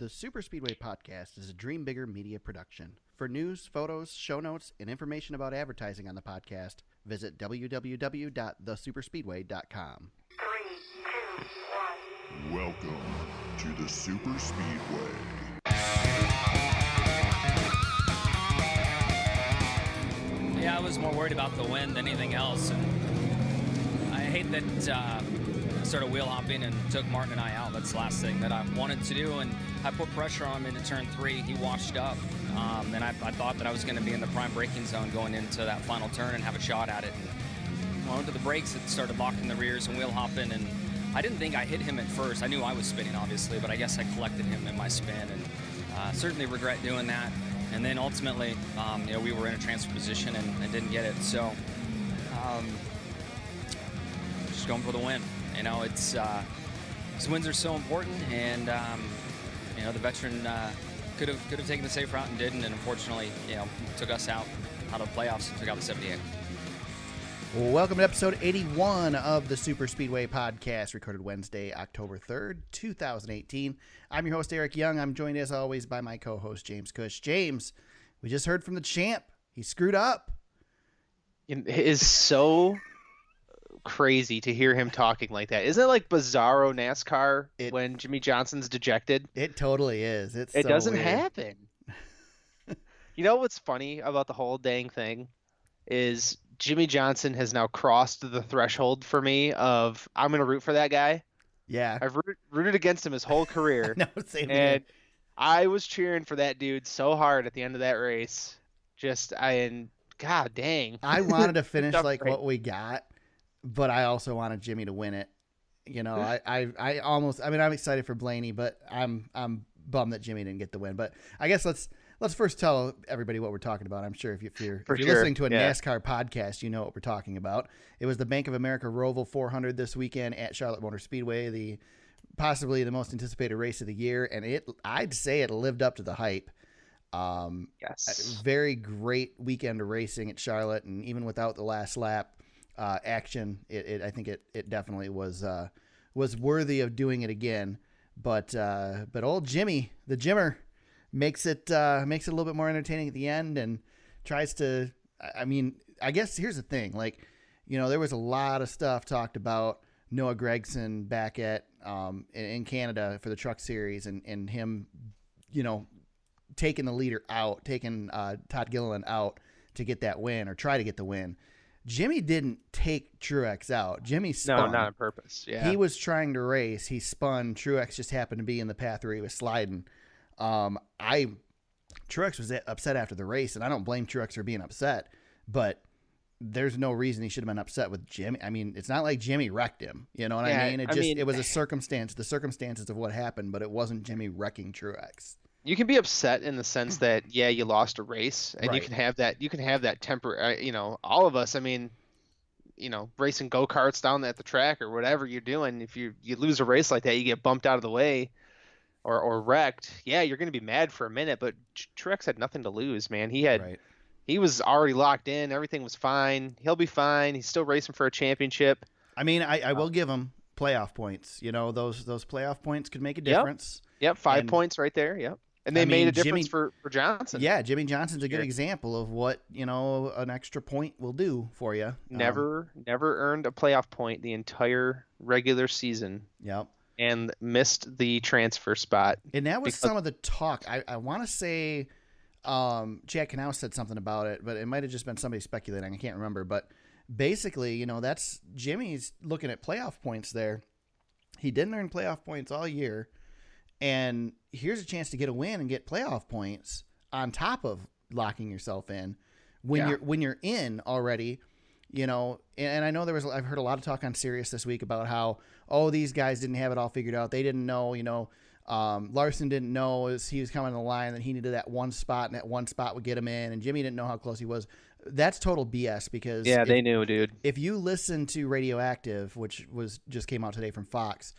The Super Speedway Podcast is a Dream Bigger media production. For news, photos, show notes, and information about advertising on the podcast, visit www.thesuperspeedway.com. 3, 2, 1. Welcome to the Super Speedway. Yeah, I was more worried about the win than anything else. And I hate that I started wheel hopping and took Martin and I out. That's the last thing that I wanted to do. And I put pressure on him into turn 3. He washed up. And I thought that I was going to be in the prime braking zone going into that final turn and have a shot at it. And when I went to the brakes, it started locking the rears and wheel hopping. And I didn't think I hit him at first. I knew I was spinning, obviously, but I guess I collected him in my spin. And certainly regret doing that. And then ultimately, we were in a transfer position and didn't get it. So just going for the win. These wins are so important, and the veteran could have taken the safe route and didn't, and unfortunately, took us out of the playoffs and took out the 78. Welcome to episode 81 of the Super Speedway Podcast, recorded Wednesday, October 3rd, 2018. I'm your host, Eric Young. I'm joined, as always, by my co-host, James Cush. James, we just heard from the champ. He screwed up. It is so crazy to hear him talking like that. Isn't it like bizarro NASCAR when Jimmy Johnson's dejected? It totally is. It doesn't weird. happen. You know what's funny about the whole dang thing is Jimmy Johnson has now crossed the threshold for me of I'm going to root for that guy. Yeah. I've rooted against him his whole career. No, same and here. I was cheering for that dude so hard at the end of that race. God dang. I wanted to finish like Right. what we got, but I also wanted Jimmy to win it. I'm excited for Blaney, but I'm bummed that Jimmy didn't get the win. But I guess let's first tell everybody what we're talking about. I'm sure if you're listening to a NASCAR podcast, you know what we're talking about. It was the Bank of America Roval 400 this weekend at Charlotte Motor Speedway, possibly the most anticipated race of the year, and I'd say it lived up to the hype. Yes. Very great weekend of racing at Charlotte, and even without the last lap action, I think it definitely was worthy of doing it again. But old Jimmy, the Jimmer, makes it a little bit more entertaining at the end and tries to. I guess here's the thing, there was a lot of stuff talked about Noah Gragson back at in Canada for the Truck Series and him, taking the leader out, taking Todd Gilliland out to get that win or try to get the win. Jimmy didn't take Truex out. Jimmy spun. No, not on purpose. Yeah. He was trying to race. He spun. Truex just happened to be in the path where he was sliding. Truex was upset after the race, and I don't blame Truex for being upset, but there's no reason he should have been upset with Jimmy. I mean, it's not like Jimmy wrecked him. You know what I mean? It was a circumstance, the circumstances of what happened, but it wasn't Jimmy wrecking Truex. You can be upset in the sense that, you lost a race, and Right. you can have that temper, all of us, racing go-karts down at the track or whatever you're doing, if you lose a race like that, you get bumped out of the way or wrecked. Yeah, you're going to be mad for a minute, but Truex had nothing to lose, man. He was already locked in. Everything was fine. He'll be fine. He's still racing for a championship. I will give him playoff points. Those playoff points could make a difference. Yep, 5 points right there. Yep. And they made a difference for Johnson. Yeah, Jimmy Johnson's a good example of what, an extra point will do for you. Never earned a playoff point the entire regular season. Yep. And missed the transfer spot. And that was some of the talk. I want to say Chad Knaus said something about it, but it might have just been somebody speculating. I can't remember. But basically, that's Jimmy's looking at playoff points there. He didn't earn playoff points all year. And here's a chance to get a win and get playoff points on top of locking yourself in when you're in already, and I know I've heard a lot of talk on Sirius this week about how, these guys didn't have it all figured out. They didn't know, Larson didn't know as he was coming to the line that he needed that one spot and that one spot would get him in. And Jimmy didn't know how close he was. That's total BS because they knew, dude. If you listen to Radioactive, which just came out today from Fox,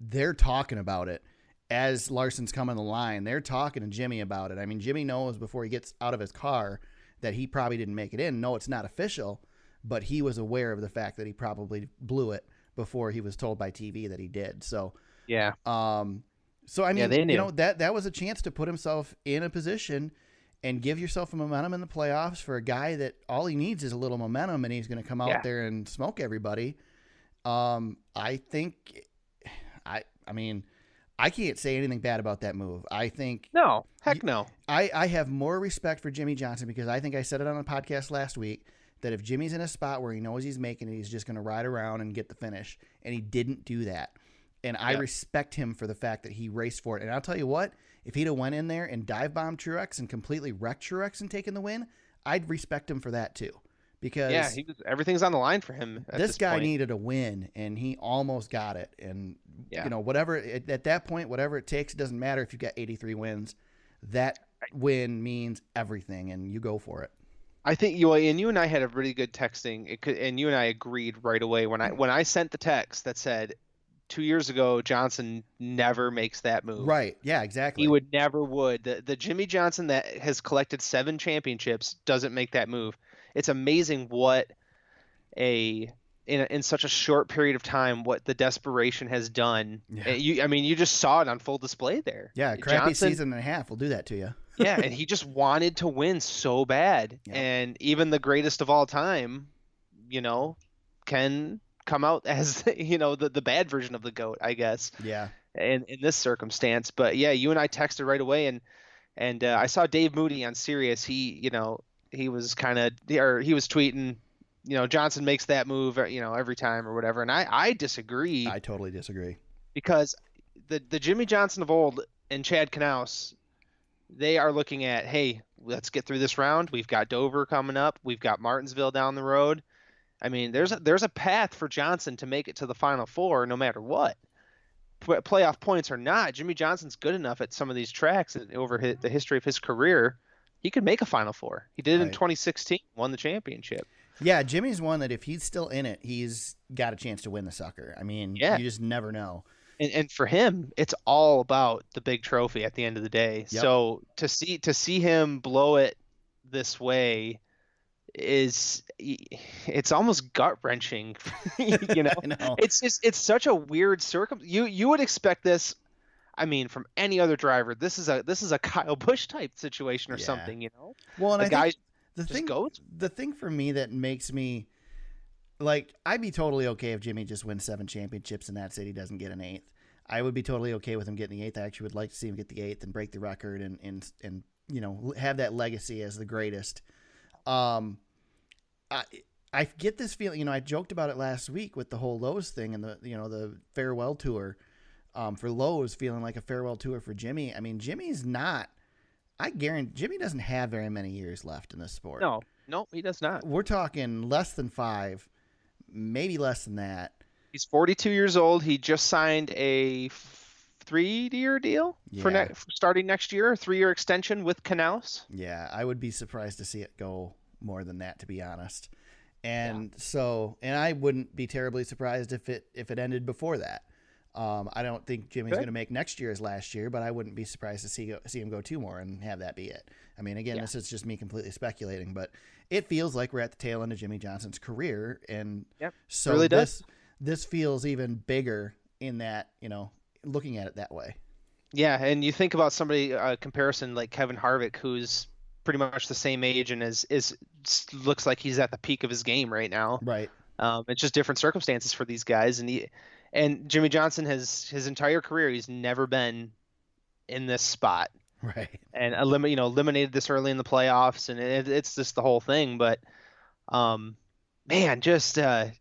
they're talking about it. As Larson's coming the line, they're talking to Jimmy about it. I mean, Jimmy knows before he gets out of his car that he probably didn't make it in. No, it's not official, but he was aware of the fact that he probably blew it before he was told by TV that he did. So, yeah. So I mean, they knew. that was a chance to put himself in a position and give yourself a momentum in the playoffs for a guy that all he needs is a little momentum, and he's going to come out there and smoke everybody. I think, I mean, I can't say anything bad about that move. I think No, heck no. I have more respect for Jimmy Johnson because I think I said it on a podcast last week that if Jimmy's in a spot where he knows he's making it, he's just going to ride around and get the finish, and he didn't do that. And I respect him for the fact that he raced for it. And I'll tell you what, if he'd have went in there and dive bombed Truex and completely wrecked Truex and taken the win, I'd respect him for that too. Because everything's on the line for him. This guy needed a win, and he almost got it. And whatever at that point, whatever it takes, it doesn't matter if you got 83 wins. That win means everything, and you go for it. I think you and I had a really good texting. And you and I agreed right away when I sent the text that said 2 years ago Johnson never makes that move. Right. Yeah. Exactly. He would never would. The Jimmy Johnson that has collected 7 championships doesn't make that move. It's amazing what in such a short period of time what the desperation has done. Yeah. You just saw it on full display there. Yeah, crappy season and a half will do that to you. Yeah, and he just wanted to win so bad. Yeah. And even the greatest of all time, can come out as the bad version of the GOAT, I guess. Yeah. In this circumstance, but yeah, you and I texted right away, and I saw Dave Moody on Sirius. He was tweeting, Johnson makes that move, every time or whatever. And I disagree. I totally disagree. Because the Jimmy Johnson of old and Chad Knaus, they are looking at, hey, let's get through this round. We've got Dover coming up. We've got Martinsville down the road. I mean, there's a path for Johnson to make it to the Final Four no matter what. Playoff points or not, Jimmy Johnson's good enough at some of these tracks and over the history of his career, he could make a Final Four. He did in 2016, won the championship. Yeah, Jimmy's one that if he's still in it, he's got a chance to win the sucker. I mean, you just never know. And for him, it's all about the big trophy at the end of the day. Yep. So to see him blow it this way it's almost gut wrenching. I know. It's such a weird you would expect this. I mean, from any other driver, this is a Kyle Busch type situation or something, Well, and I think goes. The thing for me that makes me I'd be totally okay if Jimmy just wins 7 championships and that's it. He doesn't get an 8th. I would be totally okay with him getting the 8th. I actually would like to see him get the 8th and break the record and have that legacy as the greatest. I get this feeling, I joked about it last week with the whole Lowe's thing and the farewell tour for Lowe's feeling like a farewell tour for Jimmy. I mean, I guarantee Jimmy doesn't have very many years left in this sport. No, he does not. We're talking less than 5, maybe less than that. He's 42 years old. He just signed a 3-year deal for starting next year, a 3-year extension with Knaus. Yeah, I would be surprised to see it go more than that, to be honest. And I wouldn't be terribly surprised if it ended before that. I don't think Jimmy's going to make next year his last year, but I wouldn't be surprised to see him go 2 more and have that be it. I mean, again, this is just me completely speculating, but it feels like we're at the tail end of Jimmy Johnson's career, and so really this feels even bigger in that, looking at it that way. Yeah, and you think about somebody comparison like Kevin Harvick, who's pretty much the same age and is looks like he's at the peak of his game right now. Right. It's just different circumstances for these guys, and Jimmy Johnson has his entire career, he's never been in this spot. Right. And eliminated this early in the playoffs, and it's just the whole thing. But, man, just I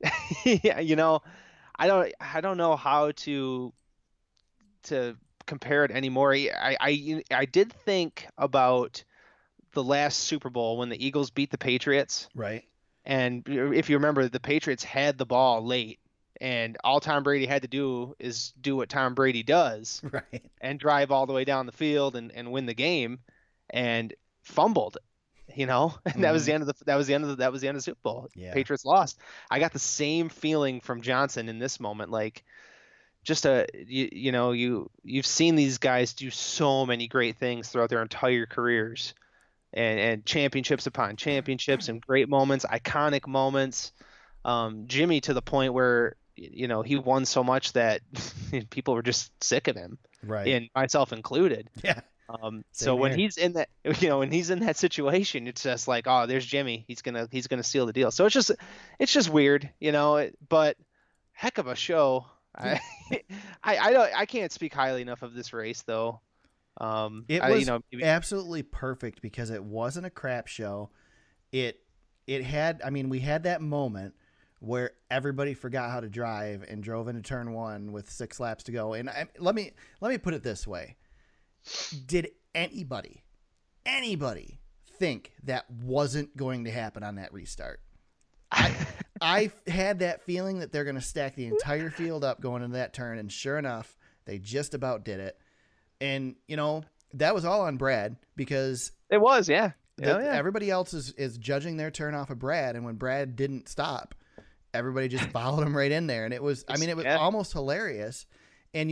don't know how to compare it anymore. I did think about the last Super Bowl when the Eagles beat the Patriots. Right. And if you remember, the Patriots had the ball late, and all Tom Brady had to do is do what Tom Brady does, right, and drive all the way down the field and win the game, and fumbled, and that was the end of the Super Bowl. Yeah. Patriots lost. I got the same feeling from Johnson in this moment, like just you've seen these guys do so many great things throughout their entire careers, and championships upon championships and great moments, iconic moments. Jimmy, to the point where he won so much that people were just sick of him. Right. and myself included. Yeah. So Same when here. he's in that, when he's in that situation, it's just like, oh, there's Jimmy. He's gonna seal the deal. So it's just weird, but heck of a show. I can't speak highly enough of this race though. It I- was maybe- absolutely perfect because it wasn't a crap show. It had, I mean, we had that moment where everybody forgot how to drive and drove into turn one with 6 laps to go. And let me put it this way. Did anybody think that wasn't going to happen on that restart? I had that feeling that they're going to stack the entire field up going into that turn, and sure enough, they just about did it. And, that was all on Brad because It was, yeah. Yeah, yeah. everybody else is judging their turn off of Brad, and when Brad didn't stop, everybody just followed him right in there. And it was Yeah. almost hilarious. And,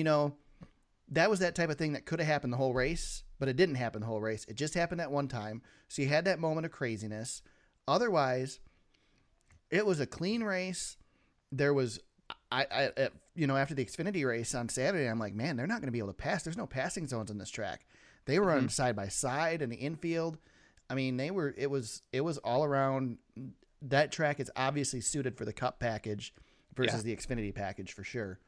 that was that type of thing that could have happened the whole race, but it didn't happen the whole race. It just happened at one time. So you had that moment of craziness. Otherwise, it was a clean race. There was, after the Xfinity race on Saturday, I'm like, man, they're not going to be able to pass. There's no passing zones on this track. They were on side by side in the infield. I mean, it was all around. That track is obviously suited for the Cup package versus the Xfinity package for sure.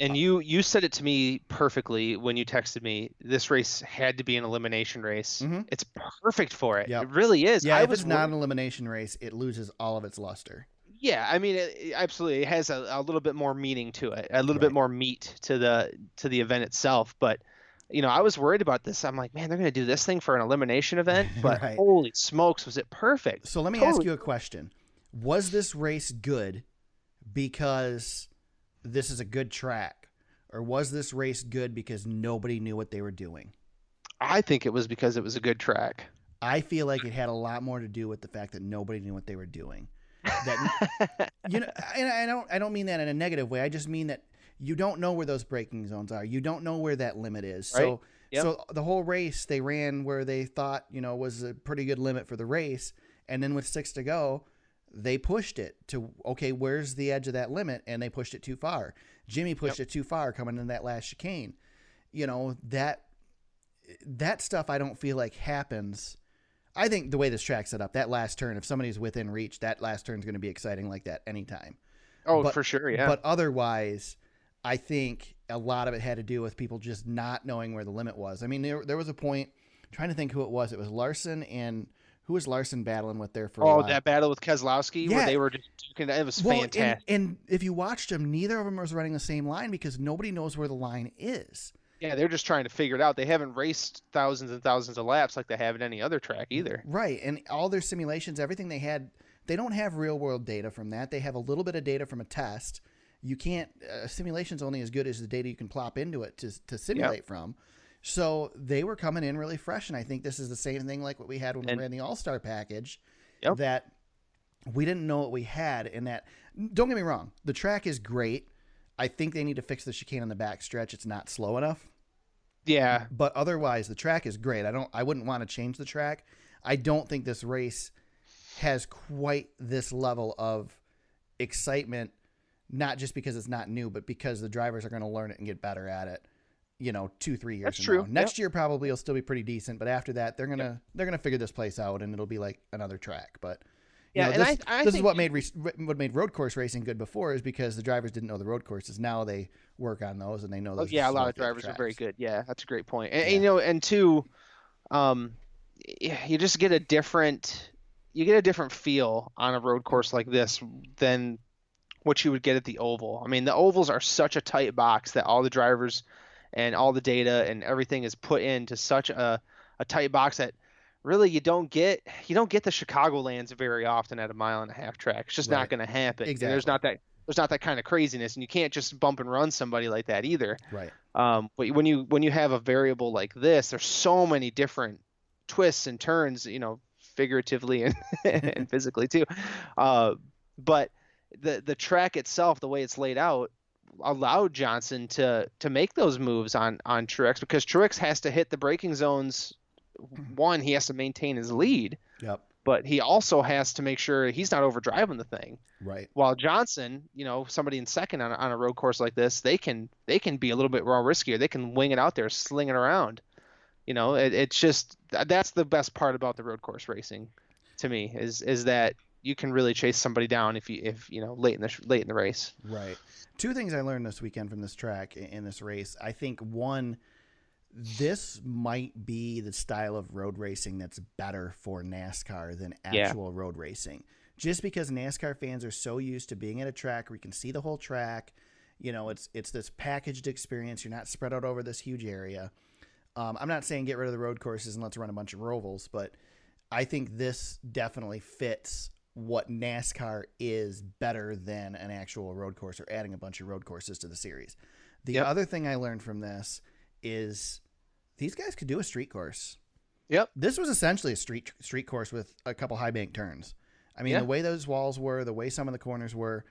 And you said it to me perfectly when you texted me. This race had to be an elimination race. Mhm. It's perfect for it. Yep. It really is. Yeah, I if was it's not an elimination race, it loses all of its luster. Yeah, I mean, absolutely, it has a little bit more meaning to it, a little Right. bit more meat to the event itself. But I was worried about this. I'm like, man, they're going to do this thing for an elimination event, but Right. holy smokes, was it perfect? So let me Totally. ask you a question. Was this race good because this is a good track? Or was this race good because nobody knew what they were doing? I think it was because it was a good track. I feel like it had a lot more to do with the fact that nobody knew what they were doing. That and I don't mean that in a negative way. I just mean that you don't know where those braking zones are. You don't know where that limit is. So Right. Yep. so the whole race they ran where they thought, was a pretty good limit for the race, and then with 6 to go, they pushed it to, okay, where's the edge of that limit? And they pushed it too far. Jimmy pushed it too far coming in that last chicane. That stuff I don't feel like happens. I think the way this track's set up, that last turn, if somebody's within reach, that last turn's going to be exciting like that anytime. Oh, But- for sure, yeah. But otherwise, I think a lot of it had to do with people just not knowing where the limit was. I mean, there was a point, I'm trying to think who it was. It was Larson, and who was Larson battling with there for a while? that battle with Keselowski Yeah. where they were just duking, it was Well, fantastic. and if you watched them, neither of them was running the same line because nobody knows where the line is. Yeah, they're just trying to figure it out. They haven't raced thousands and thousands of laps like they have at any other track either. Right. And all their simulations, everything they had, they don't have real world data from that. They have a little bit of data from a test. You can't, simulation's only as good as the data you can plop into it to simulate from. So they were coming in really fresh. And I think this is the same thing like what we had when we ran the All-Star package, Yep. that we didn't know what we had. And that, don't get me wrong, the track is great. I think they need to fix the chicane on the back stretch. It's not slow enough. Yeah, But otherwise, the track is great. I wouldn't want to change the track. I don't think this race has quite this level of excitement, not just because it's not new, but because the drivers are going to learn it and get better at it. 2-3 years That's from true. now. Next year probably will still be pretty decent, but after that they're gonna figure this place out, and it'll be like another track. But Yeah, and this, I this is think- what made road course racing good before, is because the drivers didn't know the road courses. Now they work on those, and they know those. yeah, a are lot of good drivers are very tracks. good. Yeah, that's a great point. And Yeah. and two, you just get a different feel on a road course like this than what you would get at the oval. I mean, the ovals are such a tight box that all the drivers and all the data and everything is put into such a tight box that really you don't get the Chicagolands very often at a 1.5-mile track. It's just not Right. going to happen. And Exactly. there's not that kind of craziness, and you can't just bump and run somebody like that either. Right. But when you have a variable like this, there's so many different twists and turns, figuratively and and physically too. But the track itself, the way it's laid out, allowed Johnson to make those moves on Truex, because Truex has to hit the braking zones. One, he has to maintain his lead, Yep. but he also has to make sure he's not overdriving the thing. Right. While Johnson, somebody in second on a road course like this, they can be a little bit more riskier. They can wing it out there, sling it around. It's just that's the best part about the road course racing, to me, is that you can really chase somebody down if late in the race. Right. Two things I learned this weekend from this track in this race. I think one, this might be the style of road racing that's better for NASCAR than actual road racing. Just because NASCAR fans are so used to being at a track where you can see the whole track, it's this packaged experience. You're not spread out over this huge area. I'm not saying get rid of the road courses and let's run a bunch of rovals, but I think this definitely fits what NASCAR is better than an actual road course or adding a bunch of road courses to the series. The other thing I learned from this is these guys could do a street course. Yep. This was essentially a street course with a couple high bank turns. I mean, the way those walls were, the way some of the corners were,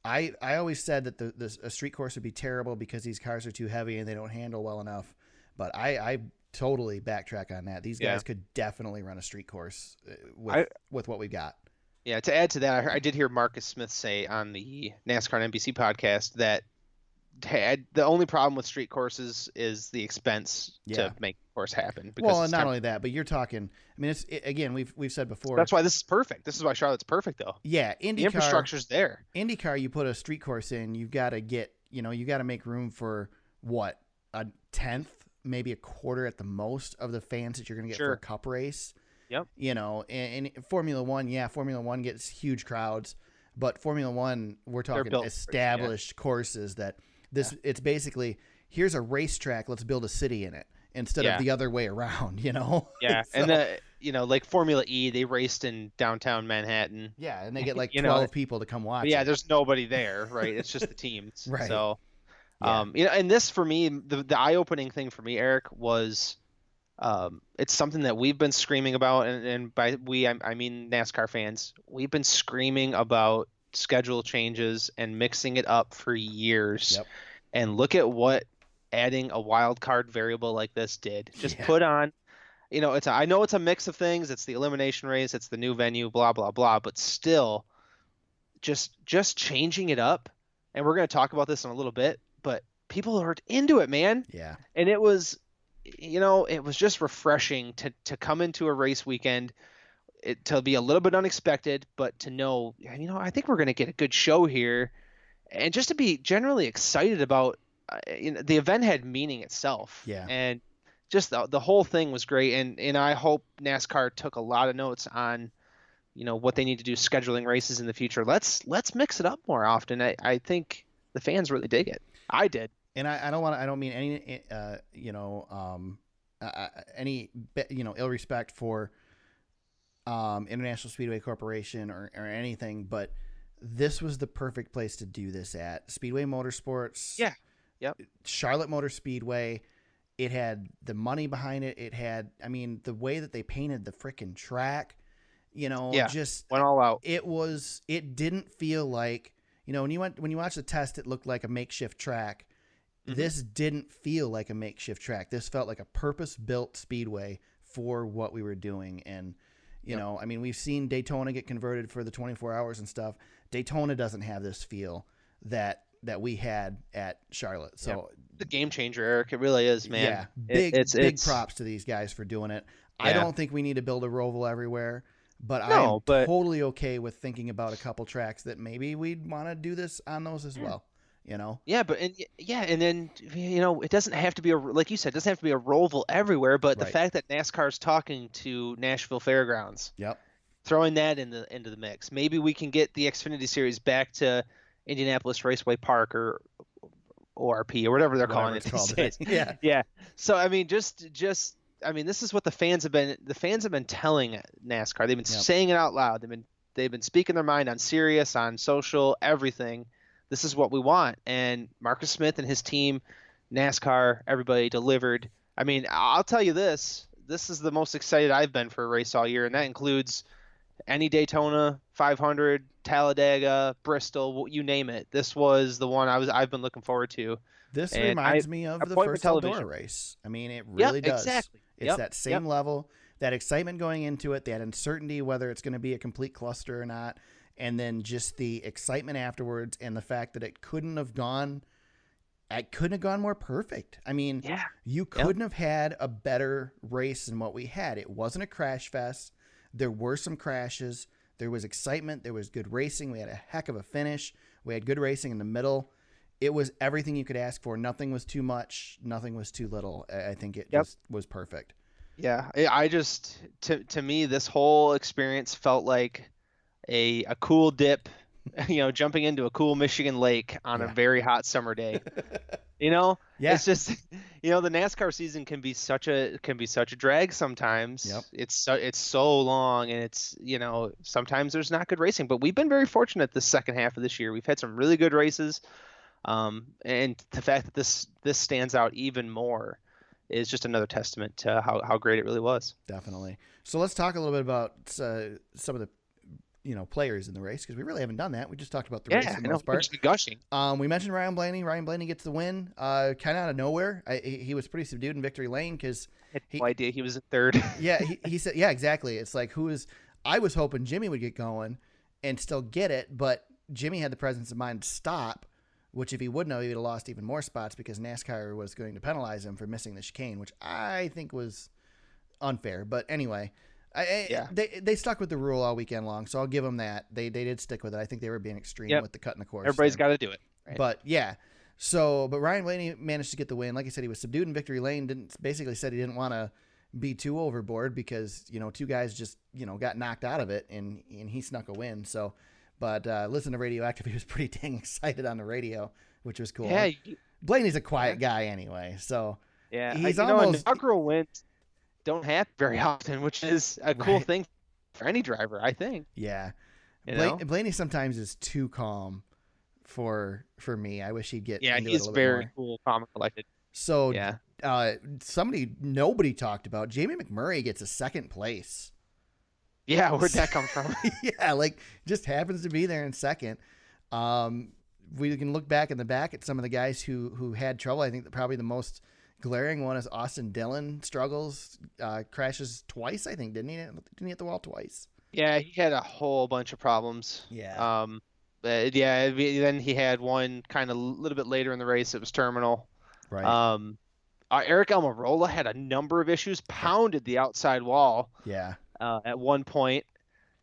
I always said that a street course would be terrible because these cars are too heavy and they don't handle well enough. But I totally backtrack on that. These guys could definitely run a street course with what we've got. Yeah, to add to that, I did hear Marcus Smith say on the NASCAR and NBC podcast that the only problem with street courses is the expense to make the course happen. Well, and not only that, but you're talking. I mean, again, we've said before. That's why this is perfect. This is why Charlotte's perfect, though. Yeah, the infrastructure's there. IndyCar, you put a street course in, you've got to you got to make room for what, a tenth, maybe a quarter at the most of the fans that you're going to get for a cup race. Yep. And Formula One gets huge crowds, but Formula One, we're talking established courses that it's basically, here's a racetrack, let's build a city in it instead of the other way around, Yeah. So, and like Formula E, they raced in downtown Manhattan. Yeah. And they get like 12 people to come watch. Yeah. There's nobody there, right? It's just the teams. Right. So, and this for me, the eye-opening thing for me, Eric, was, it's something that we've been screaming about, and by we, I mean NASCAR fans. We've been screaming about schedule changes and mixing it up for years. Yep. And look at what adding a wild card variable like this did. Just put on, I know it's a mix of things. It's the elimination race. It's the new venue, blah, blah, blah. But still, just changing it up. And we're going to talk about this in a little bit, but people are into it, man. Yeah. And it was, it was just refreshing to come into a race weekend, to be a little bit unexpected, but to know, I think we're going to get a good show here. And just to be generally excited about, the event had meaning itself. Yeah. And just the whole thing was great. And I hope NASCAR took a lot of notes on, what they need to do scheduling races in the future. Let's mix it up more often. I think the fans really dig it. I did. And I don't mean any, ill respect for International Speedway Corporation or anything, but this was the perfect place to do this at. Speedway Motorsports. Yeah. Yep. Charlotte Motor Speedway. It had the money behind it. It had, the way that they painted the freaking track, just went all out. It didn't feel like, when you watch the test, it looked like a makeshift track. Mm-hmm. This didn't feel like a makeshift track. This felt like a purpose-built speedway for what we were doing. And, we've seen Daytona get converted for the 24 hours and stuff. Daytona doesn't have this feel that we had at Charlotte. So the game changer, Eric. It really is, man. Yeah. Big props to these guys for doing it. Yeah. I don't think we need to build a roval everywhere, but I'm totally okay with thinking about a couple tracks that maybe we'd want to do this on those as well. Yeah, and then it doesn't have to be like you said, it doesn't have to be a roval everywhere, but the fact that NASCAR is talking to Nashville Fairgrounds, throwing that into the mix, maybe we can get the Xfinity Series back to Indianapolis Raceway Park or ORP or whatever they're calling it these days. Yeah. So this is what the fans have been telling NASCAR. They've been saying it out loud. They've been speaking their mind on Sirius, on social, everything. This is what we want. And Marcus Smith and his team, NASCAR, everybody delivered. I'll tell you this is the most excited I've been for a race all year, and that includes any Daytona 500, Talladega, Bristol, you name it. This was the one I've been looking forward to. This reminds me of the first Eldora race. It really does. Exactly. It's that same level. that excitement going into it, that uncertainty whether it's going to be a complete cluster or not, and then just the excitement afterwards, and the fact that it couldn't have gone more perfect. I mean, Yeah. you couldn't have had a better race than what we had. It wasn't a crash fest. There were some crashes. There was excitement. There was good racing. We had a heck of a finish. We had good racing in the middle. It was everything you could ask for. Nothing was too much. Nothing was too little. I think it just was perfect. Yeah, I just to me this whole experience felt like a cool dip, jumping into a cool Michigan lake on a very hot summer day. Yeah. It's just the NASCAR season can be such a drag sometimes. Yep. It's so long, and it's sometimes there's not good racing, but we've been very fortunate this second half of this year. We've had some really good races. And the fact that this stands out even more is just another testament to how great it really was. Definitely. So let's talk a little bit about some of the players in the race, because we really haven't done that. We just talked about the race for the most part. Just gushing. We mentioned Ryan Blaney. Ryan Blaney gets the win, kind of out of nowhere. He was pretty subdued in victory lane because I had no idea he was in third. yeah, he said, yeah, exactly. It's like I was hoping Jimmy would get going and still get it, but Jimmy had the presence of mind to stop, which if he would know, he would have lost even more spots because NASCAR was going to penalize him for missing the chicane, which I think was unfair. But anyway, they stuck with the rule all weekend long, so I'll give them that. They did stick with it. I think they were being extreme with the cutting the course. Everybody's got to do it. Right? But yeah, but Ryan Blaney managed to get the win. Like I said, he was subdued in victory lane. Basically said he didn't want to be too overboard because two guys just got knocked out of it, and he snuck a win. So. But listen to Radioactive. He was pretty dang excited on the radio, which was cool. Yeah, Blaney's a quiet guy anyway, so he's almost inaugural wins don't happen very often, which is a cool thing for any driver, I think. Yeah, Blaney sometimes is too calm for me. I wish he'd get into he's it a very bit more. cool, calm, and collected. So somebody nobody talked about, Jamie McMurray gets a second place. Yeah, where'd that come from? Yeah, just happens to be there in second. We can look back in the back at some of the guys who had trouble. I think that probably the most glaring one is Austin Dillon struggles, crashes twice. I think didn't he hit the wall twice? Yeah, he had a whole bunch of problems. Yeah. Then he had one kind of a little bit later in the race. It was terminal. Right. Eric Almirola had a number of issues. Pounded the outside wall. Yeah. At one point,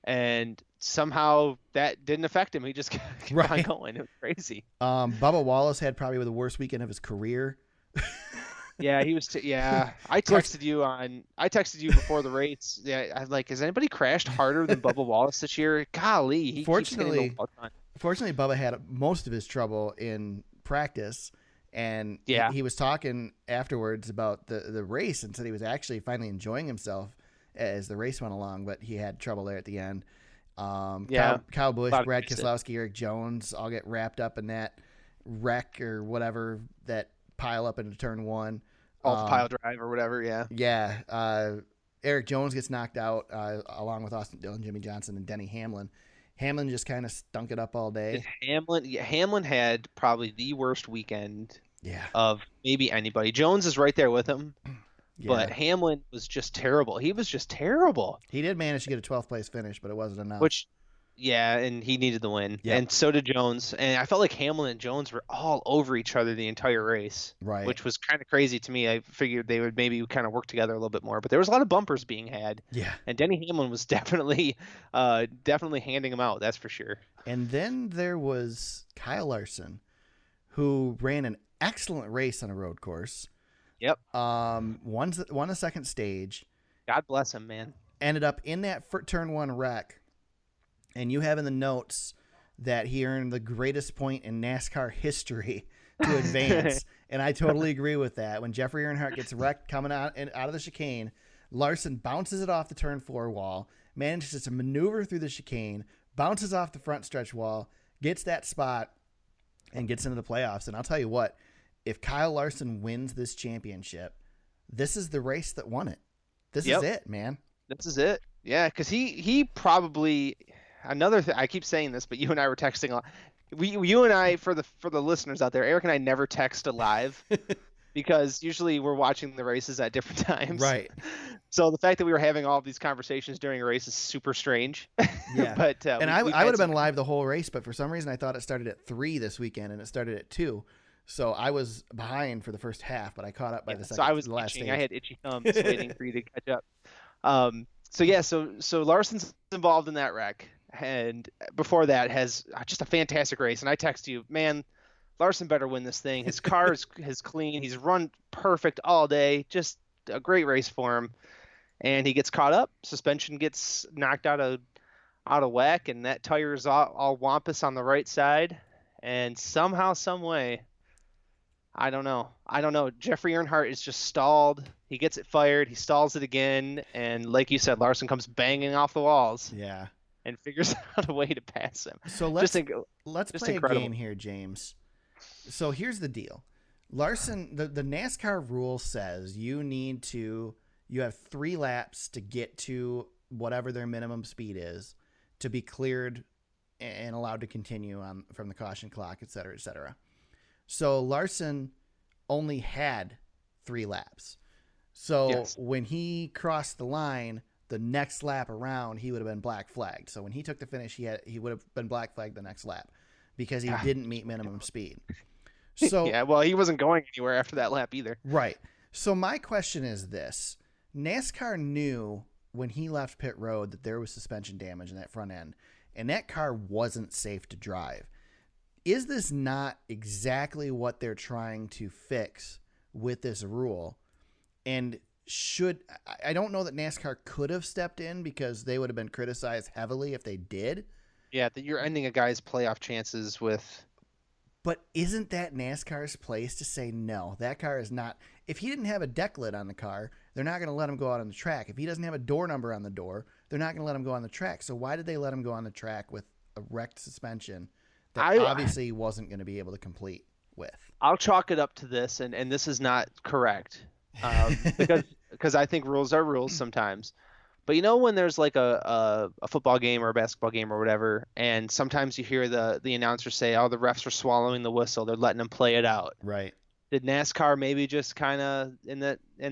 and somehow that didn't affect him. He just kept on going. It was crazy. Bubba Wallace had probably the worst weekend of his career. Yeah, he was. I texted you before the race. Yeah, I was like, has anybody crashed harder than Bubba Wallace this year? Golly, he fortunately, Bubba had most of his trouble in practice, and he was talking afterwards about the race and said he was actually finally enjoying himself as the race went along, but he had trouble there at the end. Kyle Busch, Brad Keselowski, Eric Jones all get wrapped up in that wreck or whatever, that pile up into turn one. Pile drive or whatever, yeah. Yeah. Eric Jones gets knocked out along with Austin Dillon, Jimmy Johnson, and Denny Hamlin. Hamlin just kind of stunk it up all day. Hamlin had probably the worst weekend of maybe anybody. Jones is right there with him. Yeah. But Hamlin was just terrible. He was just terrible. He did manage to get a 12th place finish, but it wasn't enough. And he needed the win. Yep. And so did Jones. And I felt like Hamlin and Jones were all over each other the entire race. Right. Which was kind of crazy to me. I figured they would maybe kind of work together a little bit more. But there was a lot of bumpers being had. Yeah. And Denny Hamlin was definitely handing them out. That's for sure. And then there was Kyle Larson, who ran an excellent race on a road course. Yep. Won a second stage. God bless him, man. Ended up in that turn one wreck, and you have in the notes that he earned the greatest point in NASCAR history to advance, and I totally agree with that. When Jeffrey Earnhardt gets wrecked coming out of the chicane, Larson bounces it off the turn 4 wall, manages to maneuver through the chicane, bounces off the front stretch wall, gets that spot, and gets into the playoffs. And I'll tell you what. If Kyle Larson wins this championship, this is the race that won it. This is it, man. This is it. Yeah, because he probably another thing. I keep saying this, but you and I were texting a lot. You and I, for the listeners out there, Eric and I never text live because usually we're watching the races at different times. Right. So the fact that we were having all of these conversations during a race is super strange. Yeah. But And we I would have some- been live the whole race, but for some reason I thought it started at 3 this weekend, and it started at 2. So I was behind for the first half, but I caught up by the second. So I was the last itching. stage. I had itchy thumbs waiting for you to catch up. So Larson's involved in that wreck, and before that has just a fantastic race. And I text you, man, Larson better win this thing. His car is clean. He's run perfect all day. Just a great race for him. And he gets caught up. Suspension gets knocked out of whack, and that tire is all wampus on the right side. And somehow, some way, I don't know. Jeffrey Earnhardt is just stalled. He gets it fired. He stalls it again. And like you said, Larson comes banging off the walls Yeah. and figures out a way to pass him. So let's just play incredible. a game here, James. So here's the deal. Larson, the NASCAR rule says you have 3 laps to get to whatever their minimum speed is to be cleared and allowed to continue on from the caution clock, et cetera, et cetera. So Larson only had 3 laps. So Yes. when he crossed the line, the next lap around, he would have been black flagged. So when he took the finish, he would have been black flagged the next lap because he didn't meet minimum speed. So Yeah, well, he wasn't going anywhere after that lap either. right. So my question is this. NASCAR knew when he left pit road that there was suspension damage in that front end, and that car wasn't safe to drive. Is this not exactly what they're trying to fix with this rule? And I don't know that NASCAR could have stepped in because they would have been criticized heavily if they did. Yeah, that you're ending a guy's playoff chances with. But isn't that NASCAR's place to say, no, that car is not. If he didn't have a deck lid on the car, they're not going to let him go out on the track. If he doesn't have a door number on the door, they're not going to let him go on the track. So why did they let him go on the track with a wrecked suspension that obviously he wasn't going to be able to complete with? I'll chalk it up to this, and this is not correct, because I think rules are rules sometimes. But you know when there's like a football game or a basketball game or whatever, and sometimes you hear the announcer say, "Oh, the refs are swallowing the whistle; they're letting them play it out." Right. Did NASCAR maybe just kind of in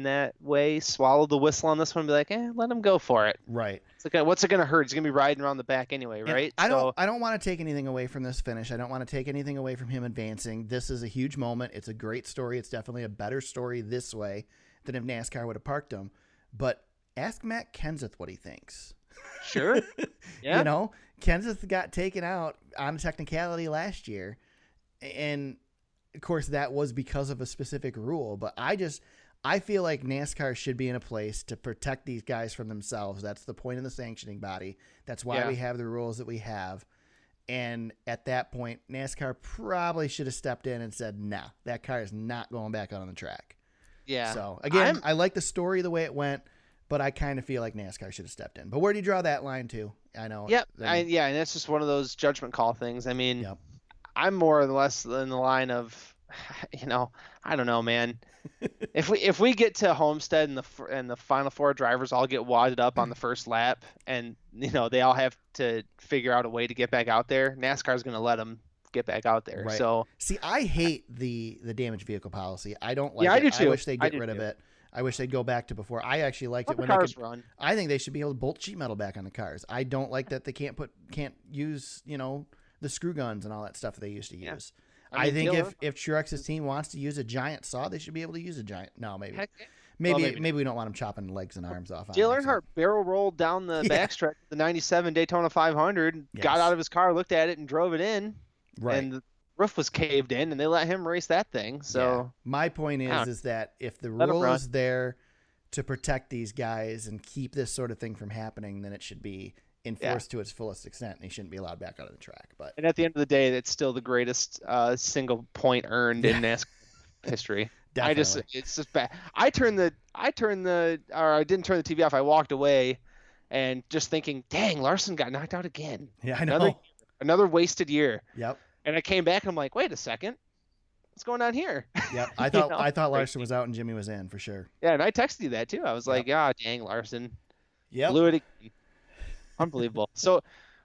that way swallow the whistle on this one and be like, let him go for it? Right. It's like, what's it gonna hurt? He's gonna be riding around the back anyway, And right? I don't want to take anything away from this finish. I don't want to take anything away from him advancing. This is a huge moment. It's a great story. It's definitely a better story this way than if NASCAR would have parked him. But ask Matt Kenseth what he thinks. Sure. Yeah. You know, Kenseth got taken out on a technicality last year, and of course that was because of a specific rule. But I feel like NASCAR should be in a place to protect these guys from themselves. That's the point of the sanctioning body. That's why we have the rules that we have. And at that point, NASCAR probably should have stepped in and said, no, that car is not going back out on the track. Yeah. So again, I like the story the way it went, but I kind of feel like NASCAR should have stepped in. But where do you draw that line to? I know. Yep. And that's just one of those judgment call things. I mean, Yep. I'm more or less in the line of, I don't know, man. if we get to Homestead and the final 4 drivers all get wadded up on the first lap, and they all have to figure out a way to get back out there, NASCAR's going to let them get back out there. Right. So see, I hate the damaged vehicle policy. I don't like Yeah, it. I do too. I wish they'd I get do rid of too. it. I wish they'd go back to before. I actually liked it let the when cars they could run. I think they should be able to bolt sheet metal back on the cars. I don't like that they can't use, the screw guns and all that stuff that they used to Yeah. use. I I mean, think Dale- if Truex's team wants to use a giant saw, they should be able to use a giant. No, maybe. Heck, Maybe well, maybe we don't want them chopping legs and arms off. on Dale it, so- Earnhardt barrel rolled down the Yeah. backstretch of the 97 Daytona 500, Yes. got out of his car, looked at it, and drove it in. Right. And the roof was caved in, and they let him race that thing. So Yeah. My point Yeah. is that if the Let 'em rule run. is there to protect these guys and keep this sort of thing from happening, then it should be enforced to its fullest extent, and he shouldn't be allowed back out of the track. But And at the end of the day, it's still the greatest single point earned in NASCAR history. definitely. It's just bad. I didn't turn the TV off. I walked away, and just thinking, dang, Larson got knocked out again. Yeah, I know. Another wasted year. Yep. And I came back, and I'm like, wait a second, what's going on here? Yep. I You thought know? I thought Larson was out and Jimmy was in for sure. Yeah, and I texted you that too. I was like, dang, Larson. Yep. Blew it again. Unbelievable.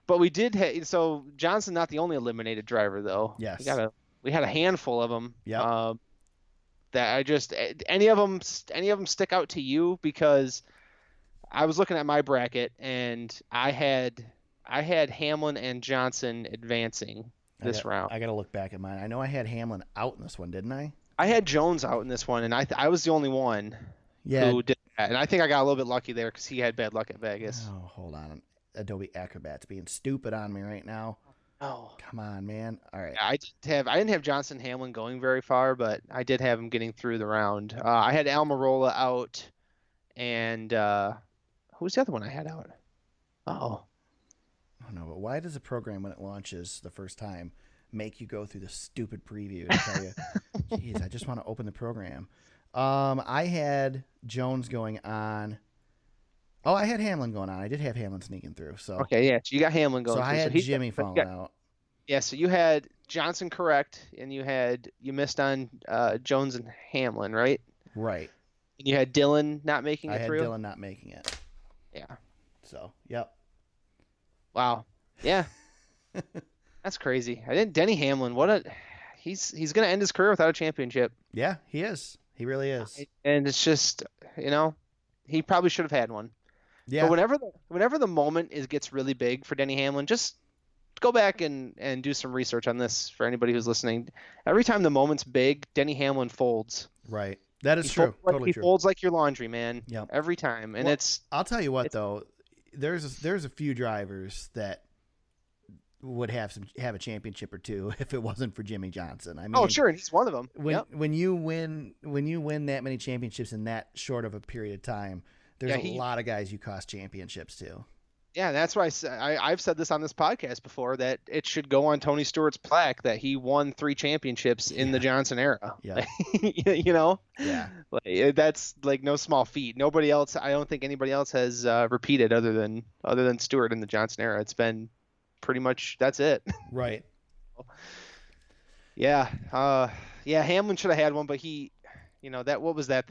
But we did. So Johnson not the only eliminated driver though. Yes. We had a handful of them. Yep. that I just any of them stick out to you? Because I was looking at my bracket and I had Hamlin and Johnson advancing this round. I got to look back at mine. I know I had Hamlin out in this one, didn't I? I had Jones out in this one, and I was the only one Yeah. who did that. And I think I got a little bit lucky there because he had bad luck at Vegas. Oh, hold on. Adobe Acrobat's being stupid on me right now. Oh. Come on, man. All right. I didn't have Johnson Hamlin going very far, but I did have him getting through the round. I had Almirola out, and who was the other one I had out? Oh. I don't know, but why does a program when it launches the first time make you go through the stupid preview to tell you, geez, I just want to open the program. I had Jones going on. Oh, I had Hamlin going on. I did have Hamlin sneaking through. So Okay, yeah. So you got Hamlin going so through. I had he- Jimmy but you falling got- out. Yeah, so you had Johnson correct, and you missed on Jones and Hamlin, right? Right. And you had Dylan not making I it had through. Dylan not making it. Yeah. So, yep. Wow. Yeah. That's crazy. Denny Hamlin, he's gonna end his career without a championship. Yeah, he is. He really is. And it's just, he probably should have had one. Yeah. But whenever the moment gets really big for Denny Hamlin, just go back and do some research on this for anybody who's listening. Every time the moment's big, Denny Hamlin folds. Right. That is He true. folds like, Totally he true. folds like your laundry, man. Yep. Every time. And Well, it's I'll tell you what though, there's a few drivers that would have a championship or two if it wasn't for Jimmy Johnson. I mean, oh sure, and he's one of them. when Yep. when you win that many championships in that short of a period of time, there's Yeah, a lot of guys you cost championships to. Yeah, that's why I've said this on this podcast before, that it should go on Tony Stewart's plaque that he won 3 championships in the Johnson era. Yeah. Yeah. Like, that's like no small feat. Nobody else, I don't think anybody else has repeated other than Stewart in the Johnson era. It's been pretty much that's it. Right. Yeah. Hamlin should have had one, but he, what was that?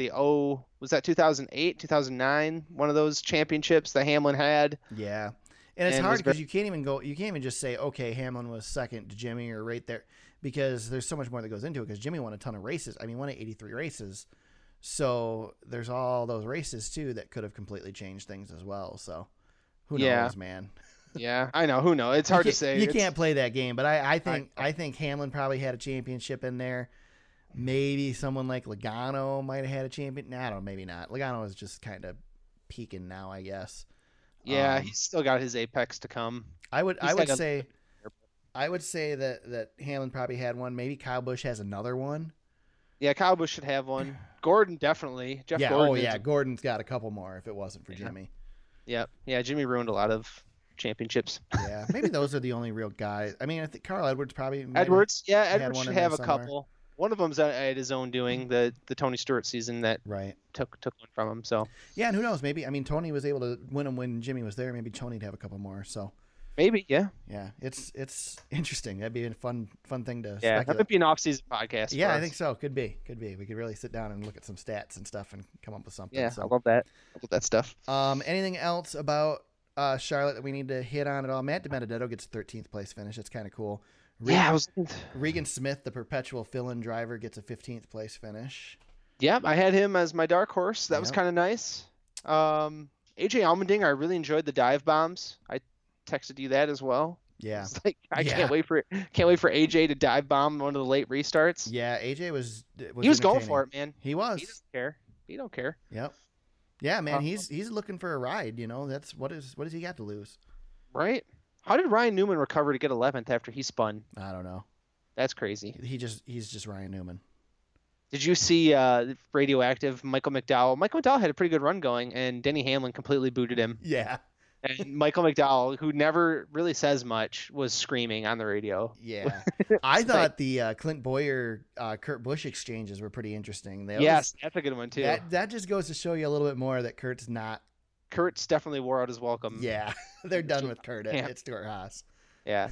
Was that 2008, 2009? One of those championships that Hamlin had. Yeah. And it's And hard was because you can't even just say, okay, Hamlin was second to Jimmy or right there, because there's so much more that goes into it, because Jimmy won a ton of races. I mean, won 83 races. So there's all those races too that could have completely changed things as well. So who knows, man? Yeah, I know. Who knows? It's hard to say. You can't play that game, but I think Hamlin probably had a championship in there. Maybe someone like Logano might have had a champion. Nah, I don't know, maybe not. Logano is just kind of peaking now, I guess. Yeah, he's still got his apex to come. I would He's got say that Hamlin probably had one. Maybe Kyle Busch has another one. Yeah, Kyle Busch should have one. Gordon definitely. Jeff Gordon. Gordon's got a couple more if it wasn't for Jimmy. Yep. Yeah, Jimmy ruined a lot of championships. Yeah, maybe those are the only real guys. I mean, I think Carl Edwards probably. Edwards had should one in have a there somewhere. couple. One of them's at his own doing, the Tony Stewart season that Right. took one from him. So Yeah, and who knows? Maybe, I mean, Tony was able to win them when Jimmy was there. Maybe Tony'd have a couple more. So maybe, yeah. yeah, it's interesting. That'd be a fun thing to. Yeah, that speculate. might be an off-season podcast. Yeah, for I us. think so. Could be. We could really sit down and look at some stats and stuff and come up with something. Yeah, So. I love that. I love that stuff. Anything else about Charlotte that we need to hit on at all? Matt DiBenedetto gets a 13th place finish. That's kind of cool. Yeah, I was. Regan Smith, the perpetual fill-in driver, gets a 15th place finish. Yeah, I had him as my dark horse. That was Yep. kind of nice. AJ Allmendinger, I really enjoyed the dive bombs. I texted you that as well. Yeah. It's like I Yeah. can't wait for AJ to dive bomb one of the late restarts. Yeah, AJ was He was going entertaining. for it, man. He was. He doesn't care. He don't care. Yep. Yeah, man, he's looking for a ride. That's what has he got to lose? Right? How did Ryan Newman recover to get 11th after he spun? I don't know. That's crazy. He's just Ryan Newman. Did you see Radioactive Michael McDowell? Michael McDowell had a pretty good run going, and Denny Hamlin completely booted him. Yeah. And Michael McDowell, who never really says much, was screaming on the radio. Yeah. I thought the Clint Boyer Kurt Busch exchanges were pretty interesting. Yes, that's a good one too. That just goes to show you a little bit more that Kurt's not. Kurt's definitely wore out his welcome. Yeah, they're done with Kurt Yeah. at Stuart Haas. Yeah.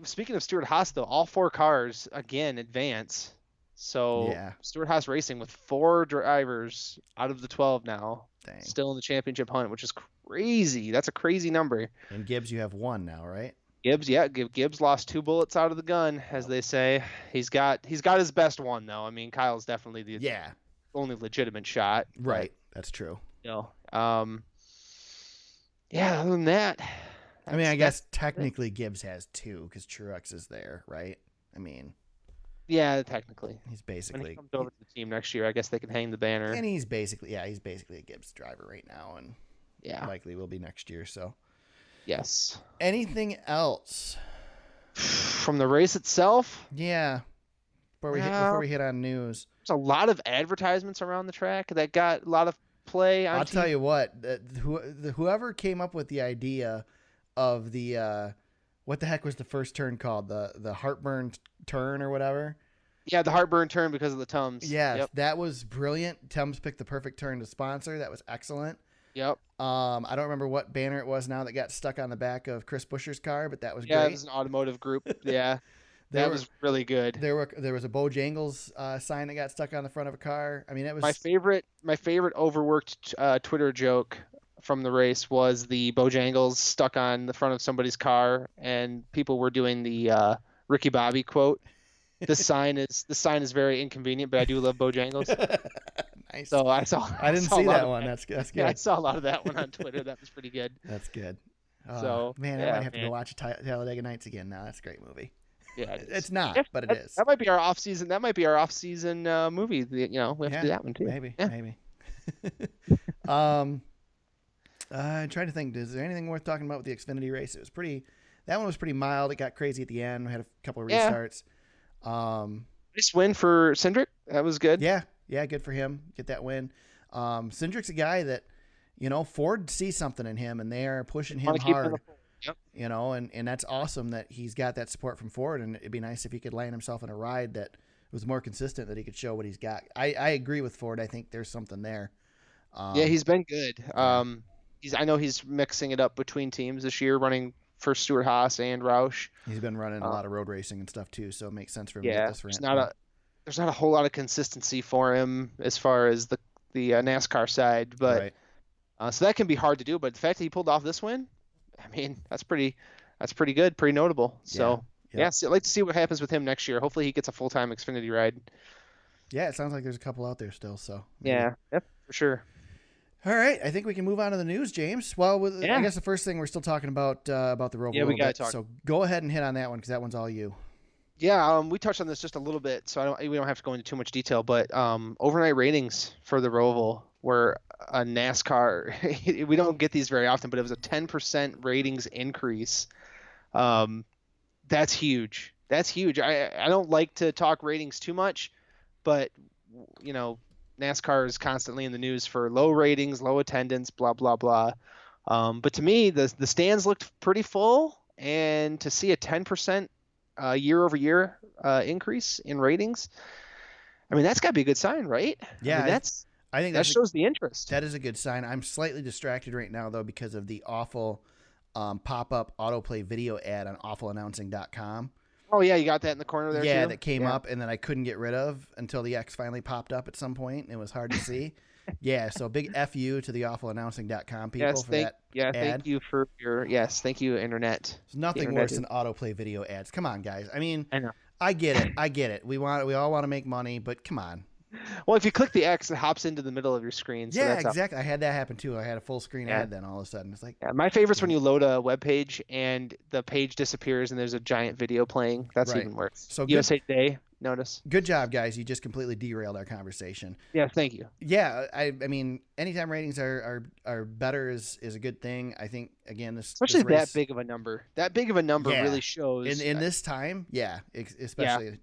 Speaking of Stuart Haas, though, all 4 cars again advance. So Yeah. Stuart Haas Racing with 4 drivers out of the 12 now, Dang. still in the championship hunt, which is crazy. That's a crazy number. And Gibbs, you have one now, right? Gibbs, yeah, Gibbs lost 2 bullets out of the gun, as they say. He's got his best one though. I mean, Kyle's definitely the Yeah, only legitimate shot. right. That's true. But, yeah. Other than that, I mean, I guess technically Gibbs has 2 because Truex is there, right? I mean, yeah, technically. he's When basically he comes over to the team next year, I guess they can hang the banner. and he's basically a Gibbs driver right now, and Yeah. likely will be next year. So, Yes. anything else? From the race itself, Yeah. Before we hit on news, there's a lot of advertisements around the track that got a lot of play on I'll tell TV. you what. Whoever came up with the idea of the what the heck was the first turn called? The heartburn turn or whatever. Yeah, the heartburn turn because of the Tums. Yes, Yep. that was brilliant. Tums picked the perfect turn to sponsor. That was excellent. Yep. I don't remember what banner it was now that got stuck on the back of Chris Buescher's car, but that was Yeah, it great. was an automotive group. Yeah. There That were- was really good. There was a Bojangles sign that got stuck on the front of a car. I mean, it was My favorite overworked Twitter joke from the race was the Bojangles stuck on the front of somebody's car, and people were doing the Ricky Bobby quote. This sign is very inconvenient, but I do love Bojangles. nice. So I didn't saw see a lot that of one. That's good. Yeah, I saw a lot of that one on Twitter. That was pretty good. That's good. So, man, I yeah, might have to man. go watch Talladega Nights again now. That's a great movie. Yeah, it is. It's not, Yeah, but it that, is. That might be our off season. That might be our off season movie. We have to do that one too. Maybe, Yeah. maybe. I'm trying to think. Is there anything worth talking about with the Xfinity race? That one was pretty mild. It got crazy at the end. We had a couple of Yeah. restarts. Nice win for Cindric. That was good. Yeah, good for him. Get that win. Cindric's a guy that, Ford sees something in him, and they are pushing him Wanna keep him in hard. the fold. Yep. And that's awesome that he's got that support from Ford, and it'd be nice if he could land himself in a ride that was more consistent, that he could show what he's got. I agree with Ford. I think there's something there. Yeah, he's been good. I know he's mixing it up between teams this year, running for Stuart Haas and Roush. He's been running a lot of road racing and stuff too, so it makes sense for him to Yeah, get this there's rant. not a whole lot of consistency for him as far as the NASCAR side, but Right. so that can be hard to do. But the fact that he pulled off this win, I mean, that's pretty good, pretty notable. So Yeah. so I'd like to see what happens with him next year. Hopefully, he gets a full-time Xfinity ride. Yeah, it sounds like there's a couple out there still. So maybe. Yeah, yep, for sure. All right, I think we can move on to the news, James. Well, I Yeah. guess the first thing we're still talking about the Roval. Yeah, a we little gotta bit. talk. So go ahead and hit on that one because that one's all you. Yeah, we touched on this just a little bit, so we don't have to go into too much detail. But overnight ratings for the Roval were a NASCAR. We don't get these very often, but it was a 10% ratings increase. That's huge. That's huge. I don't like to talk ratings too much, but NASCAR is constantly in the news for low ratings, low attendance, blah blah blah. But to me, the stands looked pretty full, and to see a 10% year-over-year increase in ratings, I mean, that's got to be a good sign, right? Yeah, I mean, I think that shows the interest. that is a good sign. I'm slightly distracted right now though because of the awful pop-up autoplay video ad on awfulannouncing.com. Oh yeah, you got that in the corner there. Yeah, too? that came up and then I couldn't get rid of until the X finally popped up at some point. And it was hard to see. Yeah, so big FU to the awfulannouncing.com people Yes, for that ad. thank you for your thank you, internet. There's nothing Internet worse is- than autoplay video ads. Come on, guys. I mean, I know. I get it. We all want to make money, but come on. Well, if you click the X, it hops into the middle of your screen. So Yeah, that's how- exactly. I had that happen too. I had a full screen Yeah. ad then all of a sudden. It's like, Yeah, my favorite's when you load a web page and the page disappears and there's a giant video playing. That's Right. even worse. So good- USA Today, notice. good job, guys. You just completely derailed our conversation. Yeah, thank you. Yeah, I mean, anytime ratings are better is a good thing. I think again, Especially this race, that big of a number. That big of a number Yeah. really shows. in this time, yeah, especially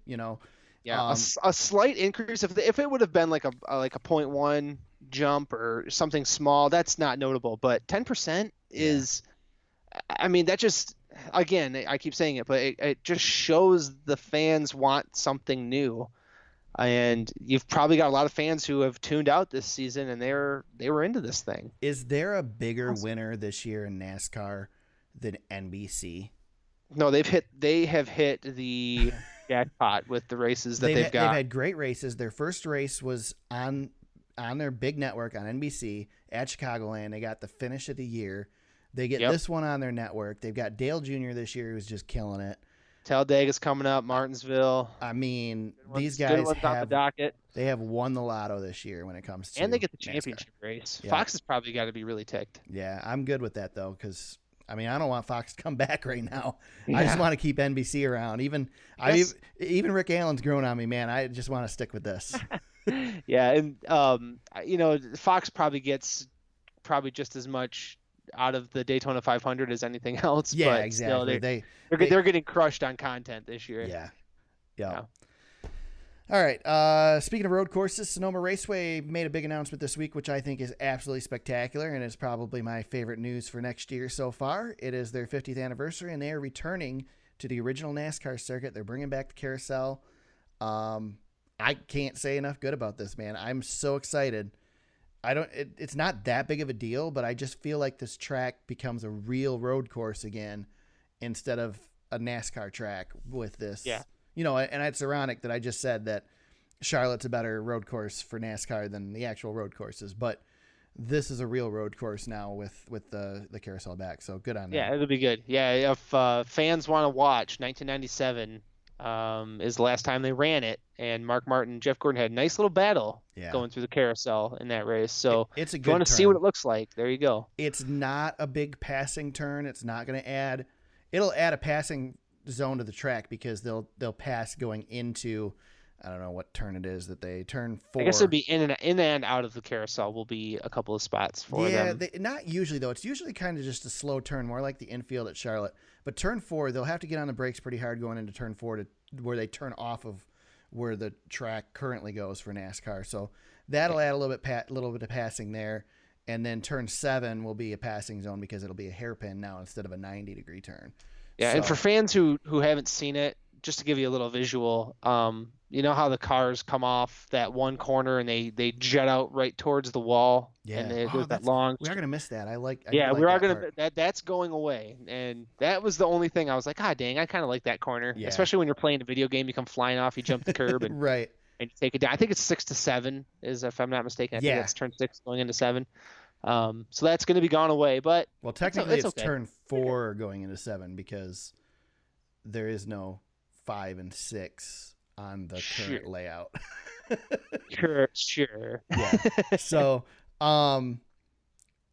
Yeah, a slight increase. If it would have been like a 0.1 jump or something small, that's not notable. But 10% is, I mean, that just, again, I keep saying it, but it just shows the fans want something new. And you've probably got a lot of fans who have tuned out this season, and they were into this thing. Is there a bigger winner this year in NASCAR than NBC? No, they have hit the jackpot with the races that they've got. They've had great races. Their first race was on their big network on NBC at Chicagoland. They got the finish of the year. They get Yep. this one on their network. They've got Dale Jr. this year who's just killing it. Talladega's coming up, Martinsville. I mean, these Good guys ones on the have docket. they have won the lotto this year when it comes to And they get the NASCAR. championship race. Yeah. Fox has probably got to be really ticked. Yeah, I'm good with that though, because I mean I don't want Fox to come back right now. I Yeah. just want to keep NBC around. Even Yes. even Rick Allen's grown on me, man. I just want to stick with this. Yeah, and Fox probably gets just as much out of the Daytona 500 as anything else. Yeah, but exactly. Still, they they're getting crushed on content this year. yeah. Yeah. All right. Speaking of road courses, Sonoma Raceway made a big announcement this week, which I think is absolutely spectacular and is probably my favorite news for next year so far. It is their 50th anniversary, and they are returning to the original NASCAR circuit. They're bringing back the carousel. I can't say enough good about this, man. I'm so excited. It's not that big of a deal, but I just feel like this track becomes a real road course again instead of a NASCAR track with this. Yeah. You know, and it's ironic that I just said that Charlotte's a better road course for NASCAR than the actual road courses, but this is a real road course now with the carousel back. So good on them. Yeah, it'll be good. Yeah, if fans want to watch, 1997 is the last time they ran it, and Mark Martin and Jeff Gordon had a nice little battle going through the carousel in that race. So it's a if good you want to see turn. what it looks like, there you go. It's not a big passing turn. It's not going to add. It'll add a passing zone to the track because they'll pass going into. I don't know what turn it is that they turn 4. I guess it'd be in and out of the carousel will be a couple of spots for them. Not usually though. It's usually kind of just a slow turn, more like the infield at Charlotte. But turn 4, they'll have to get on the brakes pretty hard going into turn 4 to where they turn off of where the track currently goes for NASCAR. So that'll add a little bit of passing there. And then turn 7 will be a passing zone because it'll be a hairpin now instead of a 90-degree turn. Yeah, and So- for fans who haven't seen it, just to give you a little visual, you know how the cars come off that one corner and they jet out right towards the wall, Yeah. and there's that that's- long. We are gonna miss that. I do Yeah, like we are that gonna. part. That's going away, and that was the only thing I was like, God dang, I kind of like that corner, Yeah. especially when you're playing a video game. You come flying off, you jump the curb, and, Right. and you take it down. I think it's 6 to 7, is if I'm not mistaken. I Yeah. think that's turn 6 going into 7. So that's going to be gone away, but Well, technically it's it's okay. turn 4 going into 7 because there is no 5 and 6 on the current Sure. layout. sure. Yeah. So,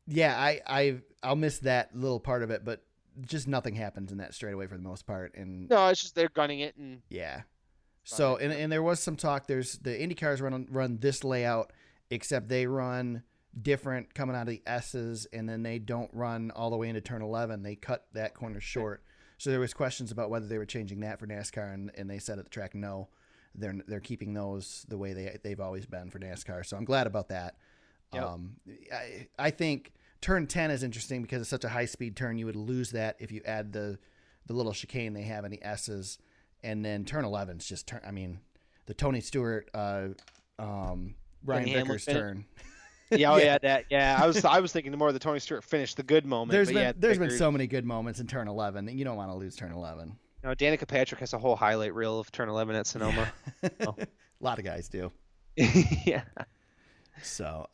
yeah, I'll miss that little part of it, but just nothing happens in that straightaway for the most part. And No, it's just they're gunning it, and yeah. So, and there was some talk. There's the Indy cars run this layout, except they run different coming out of the S's, and then they don't run all the way into turn 11. They cut that corner short. So there was questions about whether they were changing that for NASCAR, and they said at the track, no, they're keeping those the way they've always been for NASCAR. So I'm glad about that. Yep. I think turn 10 is interesting because it's such a high speed turn. You would lose that if you add the little chicane they have in the S's, and then turn 11 is just turn. I mean, the Tony Stewart, Ryan Vickers Hamilton. turn. Yeah, I was thinking more of the Tony Stewart finish, the good moment. There's but been yeah, there's been Vickers. so many good moments in turn 11 that you don't want to lose turn 11. You know, Danica Patrick has a whole highlight reel of turn 11 at Sonoma. A lot of guys do. Yeah. So,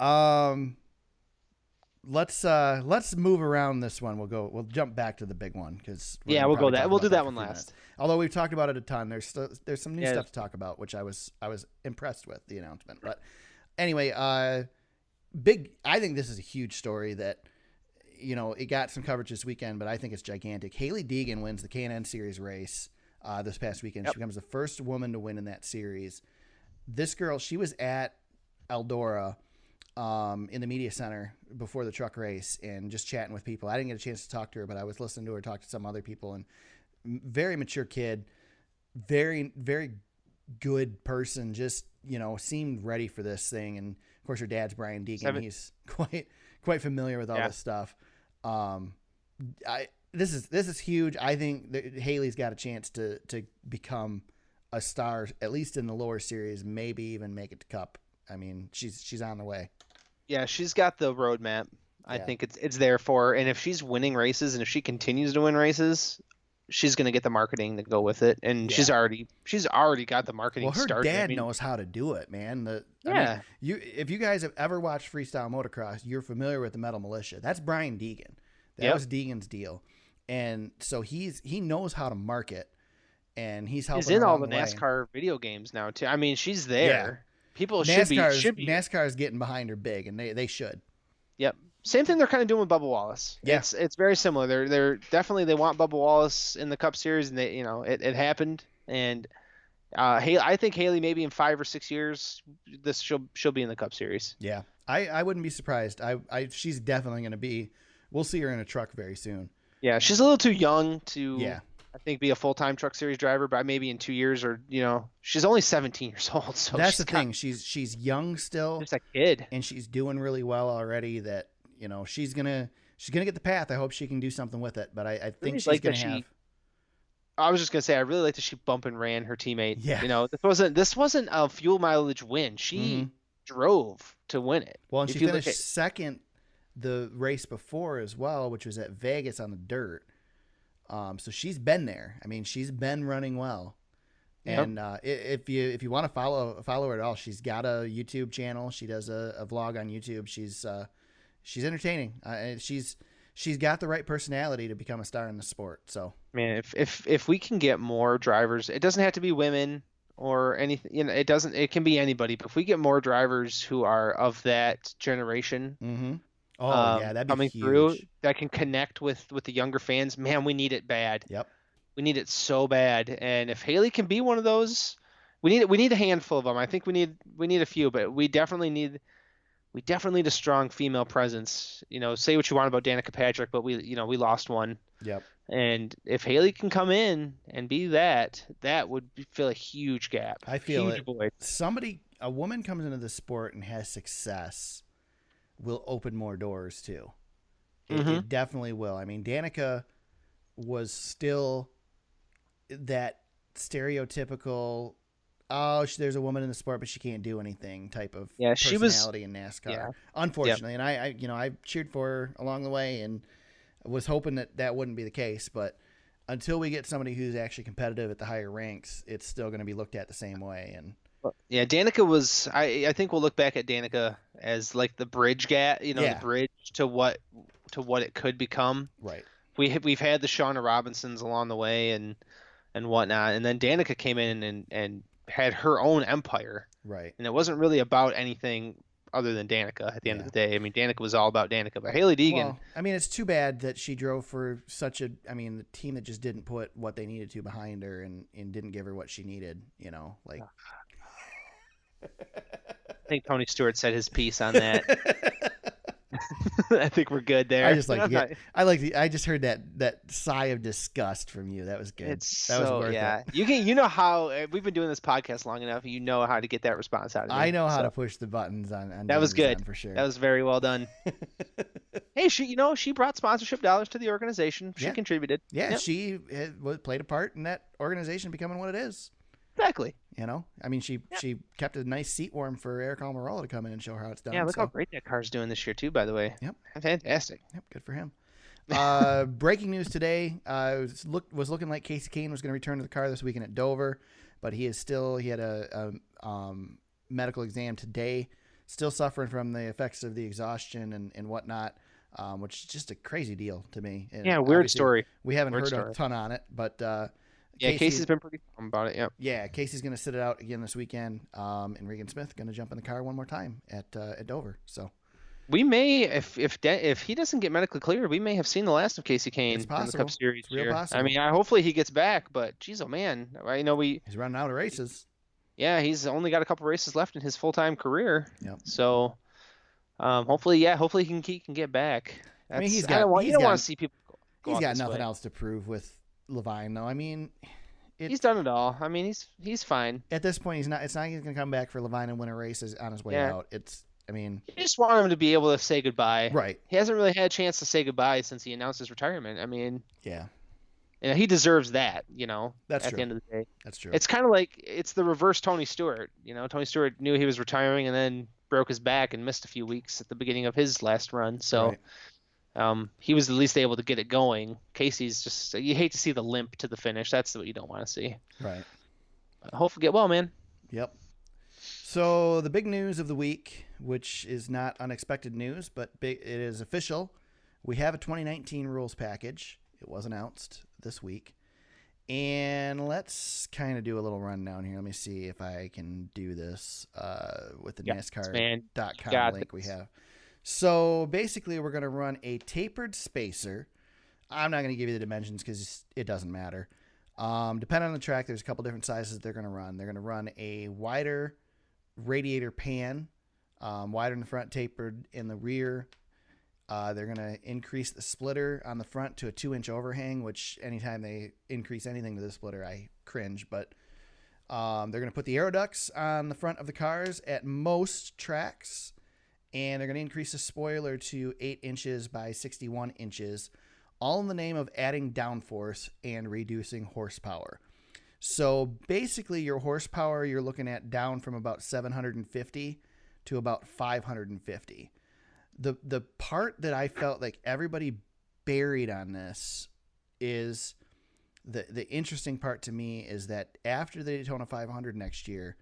let's move around this one. We'll jump back to the big one because We'll go that. We'll do that one last. Although we've talked about it a ton, there's some new Yeah. stuff to talk about, which I was impressed with the announcement. But anyway, I think this is a huge story that, you know, it got some coverage this weekend, but I think it's gigantic. Hailie Deegan wins the K&N Series race this past weekend. Yep. She becomes the first woman to win in that series. This girl, she was at Eldora in the media center before the truck race and just chatting with people. I didn't get a chance to talk to her, but I was listening to her talk to some other people, and very mature kid, very, very good person, just, you know, seemed ready for this thing. And of course her dad's Brian Deacon. He's quite familiar with all this stuff. This is huge. I think that Hailie's got a chance to become a star, at least in the lower series, maybe even make it to Cup. I mean, she's on the way. Yeah, she's got the roadmap. I think it's there for her. And if she's winning races and if she continues to win races, she's going to get the marketing to go with it. And she's already got the marketing Well, her started. dad knows how to do it, man. Yeah. If you guys have ever watched freestyle motocross, you're familiar with the Metal Militia. That's Brian Deegan. That Yep. was Deegan's deal. And so he knows how to market, and he's helping She's in all along the way. NASCAR video games now too. I mean, she's there. People should be. NASCAR's getting behind her big, and they should. Yep. Same thing they're kind of doing with Bubba Wallace. Yeah. It's very similar. They're definitely they want Bubba Wallace in the Cup Series, and they it happened. And I think Haley maybe in 5 or 6 years she'll be in the Cup Series. Yeah, I wouldn't be surprised. She's definitely going to be. We'll see her in a truck very soon. Yeah, she's a little too young to. Yeah. I think be a full-time Truck Series driver, but maybe in 2 years or she's only 17 years old. So that's the thing. She's young still, just a kid, and she's doing really well already. That she's gonna get the path. I hope she can do something with it. But I think she's gonna have. I was just gonna say I really like that she bump and ran her teammate. Yeah. This wasn't a fuel mileage win. She drove to win it. Well, and she finished second the race before as well, which was at Vegas on the dirt. So she's been there. I mean, she's been running well. And if you want to follow her at all, she's got a YouTube channel. She does a vlog on YouTube. She's entertaining. She's got the right personality to become a star in the sport. So man, if we can get more drivers, it doesn't have to be women or anything. It can be anybody. But if we get more drivers who are of that generation. That'd be coming huge. through that can connect with the younger fans. Man, we need it bad. Yep. We need it so bad. And if Haley can be one of those, we need a handful of them. I think we need a few, but we definitely need a strong female presence. Say what you want about Danica Patrick, but we lost one. Yep. And if Haley can come in and be that would fill a huge gap. I feel huge it. Void. A woman comes into the sport and has success will open more doors too. It definitely will. I mean, Danica was still that stereotypical, there's a woman in the sport, but she can't do anything type of personality in NASCAR. Unfortunately. And I cheered for her along the way and was hoping that wouldn't be the case. But until we get somebody who's actually competitive at the higher ranks, it's still going to be looked at the same way. And yeah, Danica was. I think we'll look back at Danica as like the bridge gap. The bridge to what it could become. Right. We've had the Shauna Robinsons along the way and whatnot, and then Danica came in and had her own empire. Right. And it wasn't really about anything other than Danica at the end of the day. I mean, Danica was all about Danica, but Haley Deegan. Well, I mean, it's too bad that she drove for the team that just didn't put what they needed to behind her and didn't give her what she needed. I think Tony Stewart said his piece on that. I think we're good there. I just heard that sigh of disgust from you. That was good. That was worth it. You know how we've been doing this podcast long enough. You know how to get that response out of me. I know how to push the buttons on that was good for sure. That was very well done. Hey, she brought sponsorship dollars to the organization. She contributed. Yeah, she played a part in that organization becoming what it is. Exactly. I mean, she kept a nice seat warm for Eric Almirola to come in and show her how it's done. Yeah, look how great that car's doing this year too, by the way. Yep. Fantastic. Yep, good for him. Breaking news today, was looking like Casey Kane was going to return to the car this weekend at Dover, but he had a medical exam today, still suffering from the effects of the exhaustion and whatnot, which is just a crazy deal to me. And weird story. We haven't heard a ton on it, but Casey's been pretty calm about it. Yeah, Casey's going to sit it out again this weekend, and Regan Smith going to jump in the car one more time at Dover. So we may, if he doesn't get medically cleared, we may have seen the last of Casey Kane in the Cup Series. It's real possible. I mean, hopefully he gets back, but geez, oh man, I know he's running out of races. Yeah, he's only got a couple races left in his full-time career. Yep. So, hopefully he can get back. I mean, you don't want to see people. He's got nothing else to prove with Leavine, though. I mean, he's done it all. I mean, he's fine at this point. It's not going to come back for Leavine and win a race on his way out. You just want him to be able to say goodbye. Right. He hasn't really had a chance to say goodbye since he announced his retirement. I mean, yeah. And he deserves that. That's at true. the end of the day. That's true. It's kind of like it's the reverse Tony Stewart. Tony Stewart knew he was retiring and then broke his back and missed a few weeks at the beginning of his last run. So. Right. He was at least able to get it going. Casey's just, you hate to see the limp to the finish. That's what you don't want to see. Right. Hopefully get well, man. Yep. So the big news of the week, which is not unexpected news, but it is official. We have a 2019 rules package. It was announced this week. And let's kind of do a little rundown here. Let me see if I can do this with the NASCAR.com link we have. So basically, we're going to run a tapered spacer. I'm not going to give you the dimensions because it doesn't matter. Depending on the track, there's a couple different sizes they're going to run. They're going to run a wider radiator pan, wider in the front, tapered in the rear. They're going to increase the splitter on the front to a 2-inch overhang, which anytime they increase anything to the splitter, I cringe. But they're going to put the aero ducts on the front of the cars at most tracks, and they're going to increase the spoiler to 8 inches by 61 inches, all in the name of adding downforce and reducing horsepower. So basically, your horsepower, you're looking at down from about 750 to about 550. The part that I felt like everybody buried on this is the interesting part to me is that after the Daytona 500 next year,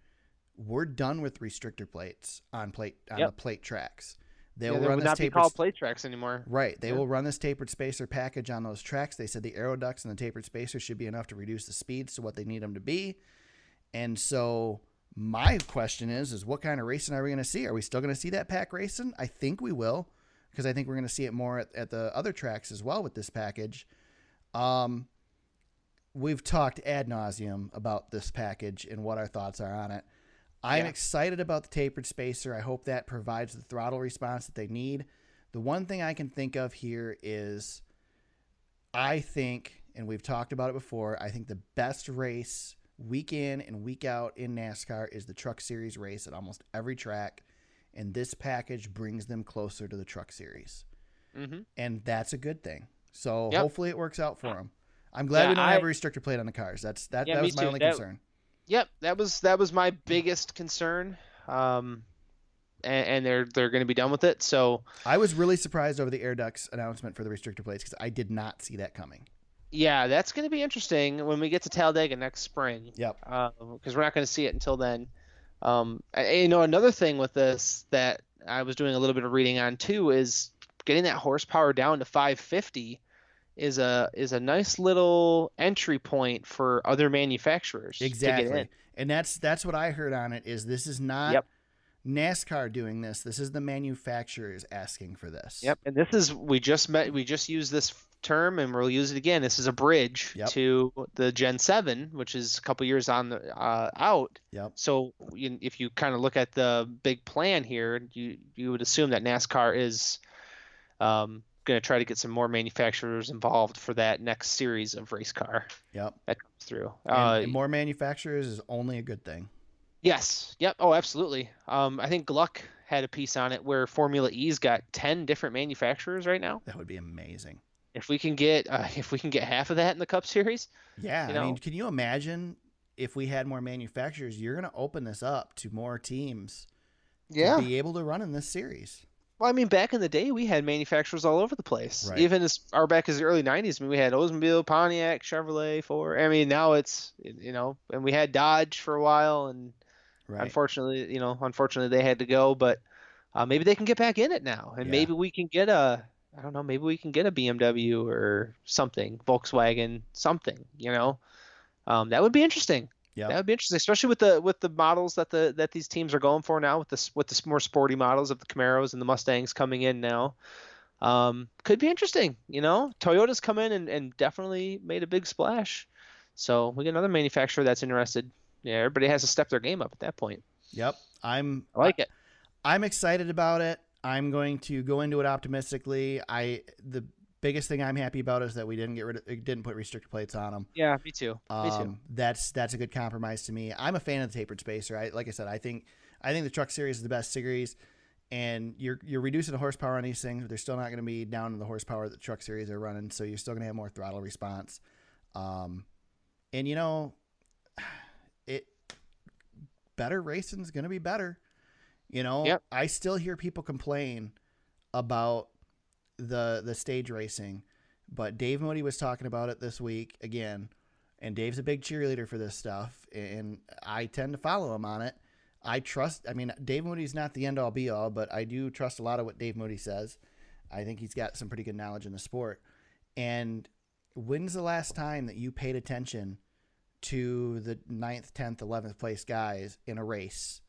we're done with restrictor plates on the plate tracks. They will would not be called plate tracks anymore. Right. They will run this tapered spacer package on those tracks. They said the aero ducts and the tapered spacer should be enough to reduce the speeds to what they need them to be. And so my question is what kind of racing are we going to see? Are we still going to see that pack racing? I think we will, because I think we're going to see it more at the other tracks as well with this package. We've talked ad nauseum about this package and what our thoughts are on it. I'm excited about the tapered spacer. I hope that provides the throttle response that they need. The one thing I can think of here is I think, and we've talked about it before, I think the best race week in and week out in NASCAR is the Truck Series race at almost every track, and this package brings them closer to the Truck Series. Mm-hmm. And that's a good thing. So hopefully it works out for them. I'm glad we don't have a restrictor plate on the cars. That was my only concern. Yep, that was my biggest concern, and they're going to be done with it. So I was really surprised over the air ducts announcement for the restrictor plates because I did not see that coming. Yeah, that's going to be interesting when we get to Talladega next spring. Yep. Because we're not going to see it until then. Another thing with this that I was doing a little bit of reading on too is getting that horsepower down to 550. Is a nice little entry point for other manufacturers. Exactly. To get in. And that's what I heard on it is this is not NASCAR doing this. This is the manufacturers asking for this. Yep. And this is we just used this term and we'll use it again. This is a bridge to the Gen 7, which is a couple years on the out. Yep. So if you kind of look at the big plan here, you would assume that NASCAR is going to try to get some more manufacturers involved for that next series of race car. Yep. That comes through. And more manufacturers is only a good thing. Yes. Yep. Oh, absolutely. I think Gluck had a piece on it where Formula E's got 10 different manufacturers right now. That would be amazing. If we can get half of that in the Cup Series. Yeah. I mean, can you imagine if we had more manufacturers? You're going to open this up to more teams to be able to run in this series. Well, I mean, back in the day, we had manufacturers all over the place. Right. Even as far back as the early 90s, I mean, we had Oldsmobile, Pontiac, Chevrolet, Ford. I mean, now it's, and we had Dodge for a while, and unfortunately they had to go. But maybe they can get back in it now, and maybe we can get maybe we can get a BMW or something, Volkswagen, something. That would be interesting. Yeah, that would be interesting, especially with the models that these teams are going for now, with the more sporty models of the Camaros and the Mustangs coming in now. Could be interesting. Toyota's come in and definitely made a big splash. So we get another manufacturer that's interested. Yeah, everybody has to step their game up at that point. Yep, I like it. I'm excited about it. I'm going to go into it optimistically. The biggest thing I'm happy about is that we didn't put restrictor plates on them. Yeah, me too. That's a good compromise to me. I'm a fan of the tapered spacer. Like I said, I think the Truck Series is the best series, and you're reducing the horsepower on these things. But they're still not going to be down to the horsepower that the Truck Series are running, so you're still going to have more throttle response. Better racing is going to be better. I still hear people complain about the stage racing, but Dave Moody was talking about it this week again, and Dave's a big cheerleader for this stuff, and I tend to follow him on it. Dave Moody's not the end all be all, but I do trust a lot of what Dave Moody says. I think he's got some pretty good knowledge in the sport. And when's the last time that you paid attention to the 9th, 10th, 11th place guys in a race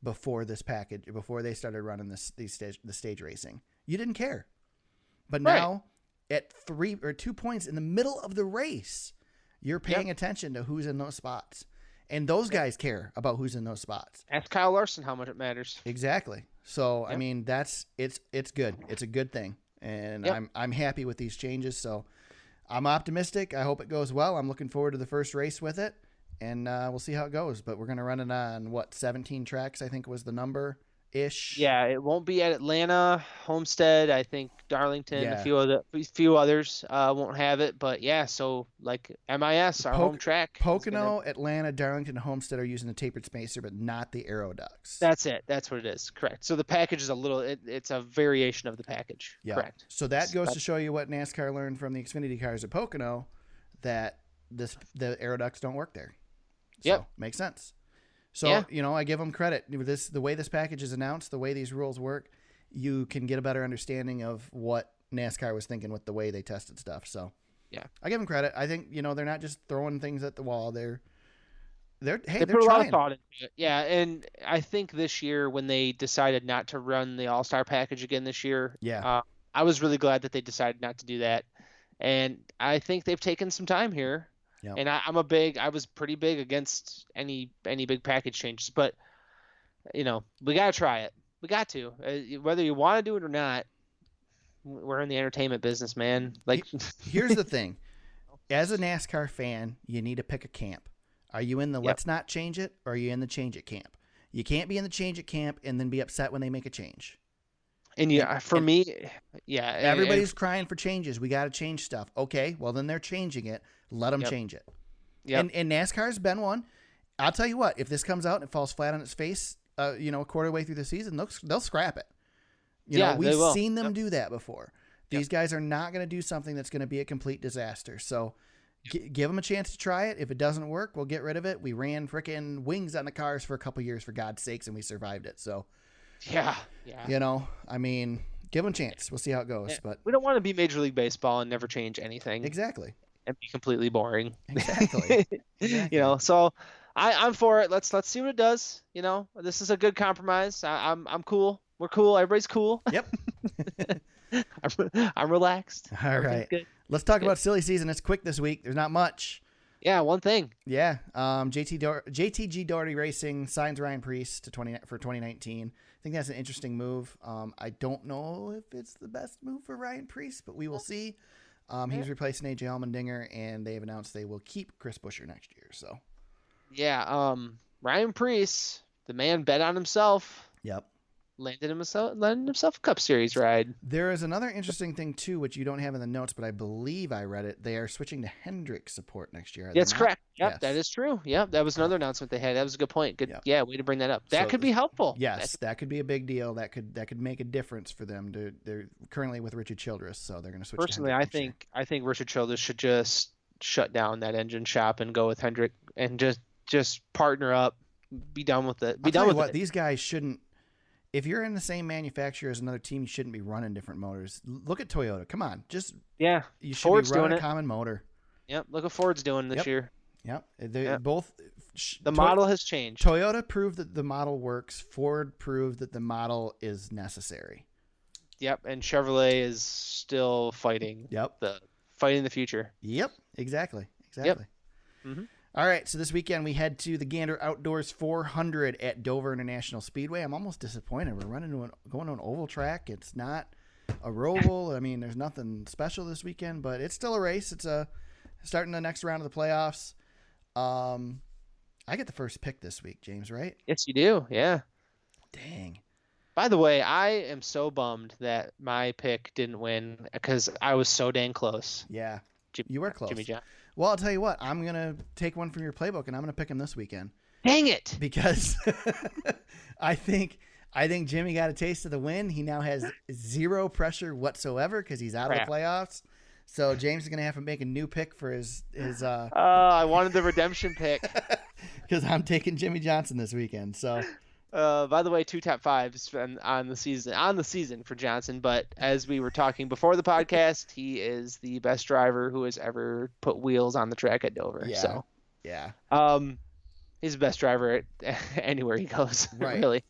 before this package, before they started running the stage racing? You didn't care. But now at 3 or 2 points in the middle of the race, you're paying attention to who's in those spots. And those guys care about who's in those spots. Ask Kyle Larson how much it matters. Exactly. So, I mean, it's good. It's a good thing. And I'm happy with these changes. So I'm optimistic. I hope it goes well. I'm looking forward to the first race with it, and we'll see how it goes. But we're going to run it on 17 tracks, I think was the number ish. Yeah, it won't be at Atlanta, Homestead, I think Darlington, a few others won't have it, but yeah, so like MIS, our home track. Pocono, Atlanta, Darlington, and Homestead are using the tapered spacer, but not the Aeroducts. That's it. That's what it is. Correct. So the package is it's a variation of the package. Yeah. Correct. So that goes to show you what NASCAR learned from the Xfinity cars at Pocono, that the Aeroducts don't work there. So makes sense. So, I give them credit. The way this package is announced, the way these rules work, you can get a better understanding of what NASCAR was thinking with the way they tested stuff. So, I give them credit. I think, they're not just throwing things at the wall. They're put a lot of thought into it. Yeah, and I think this year when they decided not to run the All-Star package again this year, I was really glad that they decided not to do that. And I think they've taken some time here. Yep. And I was pretty big against any big package changes, but we got to try it. We got to, whether you want to do it or not. We're in the entertainment business, man. Like, here's the thing: as a NASCAR fan, you need to pick a camp. Are you in the let's not change it, or are you in the change it camp? You can't be in the change it camp and then be upset when they make a change. And everybody's crying for changes. We got to change stuff. Okay, well then they're changing it. Let them change it. Yep. And NASCAR's been one. I'll tell you what, if this comes out and it falls flat on its face, a quarter way through the season, they'll scrap it. We've seen them do that before. These guys are not going to do something that's going to be a complete disaster. So give them a chance to try it. If it doesn't work, we'll get rid of it. We ran frickin' wings on the cars for a couple years, for God's sakes, and we survived it. So, give them a chance. We'll see how it goes. Yeah. But we don't want to be Major League Baseball and never change anything. Exactly. And be completely boring. Exactly. So I'm for it. Let's see what it does. This is a good compromise. I'm cool. We're cool. Everybody's cool. Yep. I'm relaxed. All right. Good. Let's talk about silly season. It's quick this week. There's not much. Yeah, one thing. Yeah. JTG Doherty Racing signs Ryan Preece for 2019. I think that's an interesting move. I don't know if it's the best move for Ryan Preece, but we will see. He's replacing AJ Allmendinger, and they've announced they will keep Chris Buescher next year. So, Ryan Preece, the man bet on himself. Yep. Landed himself a Cup Series ride. There is another interesting thing too, which you don't have in the notes, but I believe I read it. They are switching to Hendrick support next year. That's correct. Yep, yes. That is true. Yep, that was another announcement they had. That was a good point. Good, way to bring that up. That could be helpful. Yes, that could be a big deal. That could make a difference for them. They're currently with Richard Childress, so they're going to switch. Personally, I think Richard Childress should just shut down that engine shop and go with Hendrick and just partner up. Be done with it. These guys shouldn't. If you're in the same manufacturer as another team, you shouldn't be running different motors. Look at Toyota. Come on, you should Ford's be running doing a common motor. Yep, look what Ford's doing this year. Yep, they both. The model has changed. Toyota proved that the model works. Ford proved that the model is necessary. Yep, and Chevrolet is still fighting. Yep, fighting the future. Yep, exactly. Yep. Mm-hmm. All right, so this weekend we head to the Gander Outdoors 400 at Dover International Speedway. I'm almost disappointed. We're going to an oval track. It's not a roval. I mean, there's nothing special this weekend, but it's still a race. It's starting the next round of the playoffs. I get the first pick this week, James, right? Yes, you do. Yeah. Dang. By the way, I am so bummed that my pick didn't win because I was so dang close. Yeah, you were close. Jimmy John. Well, I'll tell you what. I'm going to take one from your playbook, and I'm going to pick him this weekend. Dang it! Because I think Jimmy got a taste of the win. He now has zero pressure whatsoever because he's out of the playoffs. So James is going to have to make a new pick for his I wanted the redemption pick. Because I'm taking Jimmy Johnson this weekend. So By the way, 2 top 5s on the season for Johnson. But as we were talking before the podcast, he is the best driver who has ever put wheels on the track at Dover. Yeah. So, Yeah. he's the best driver at anywhere he goes. Right. Really.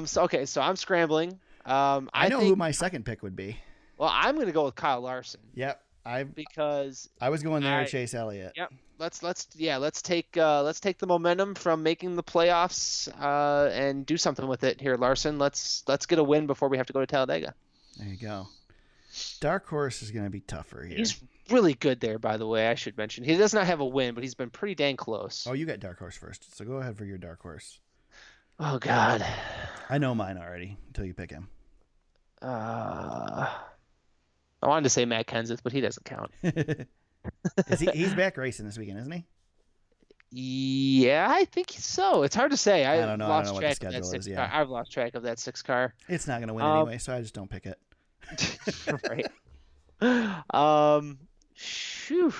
So I'm scrambling. I know think, who my second pick would be. Well, I'm going to go with Kyle Larson Yep. because I was going there, Chase Elliott. Yep. Let's take the momentum from making the playoffs and do something with it here, Larson. Let's get a win before we have to go to Talladega. There you go. Dark Horse is going to be tougher here. He's really good there, by the way. I should mention he does not have a win, but he's been pretty dang close. Oh, you got Dark Horse first, so go ahead for your Dark Horse. Oh God. I know mine already until you pick him. I wanted to say Matt Kenseth, but he doesn't count. He's back racing this weekend, isn't he? Yeah, I think so. It's hard to say. I don't know. I don't know what the schedule is. Yeah, I've lost track of that 6 car. It's not going to win anyway, so I just don't pick it. Right. Phew.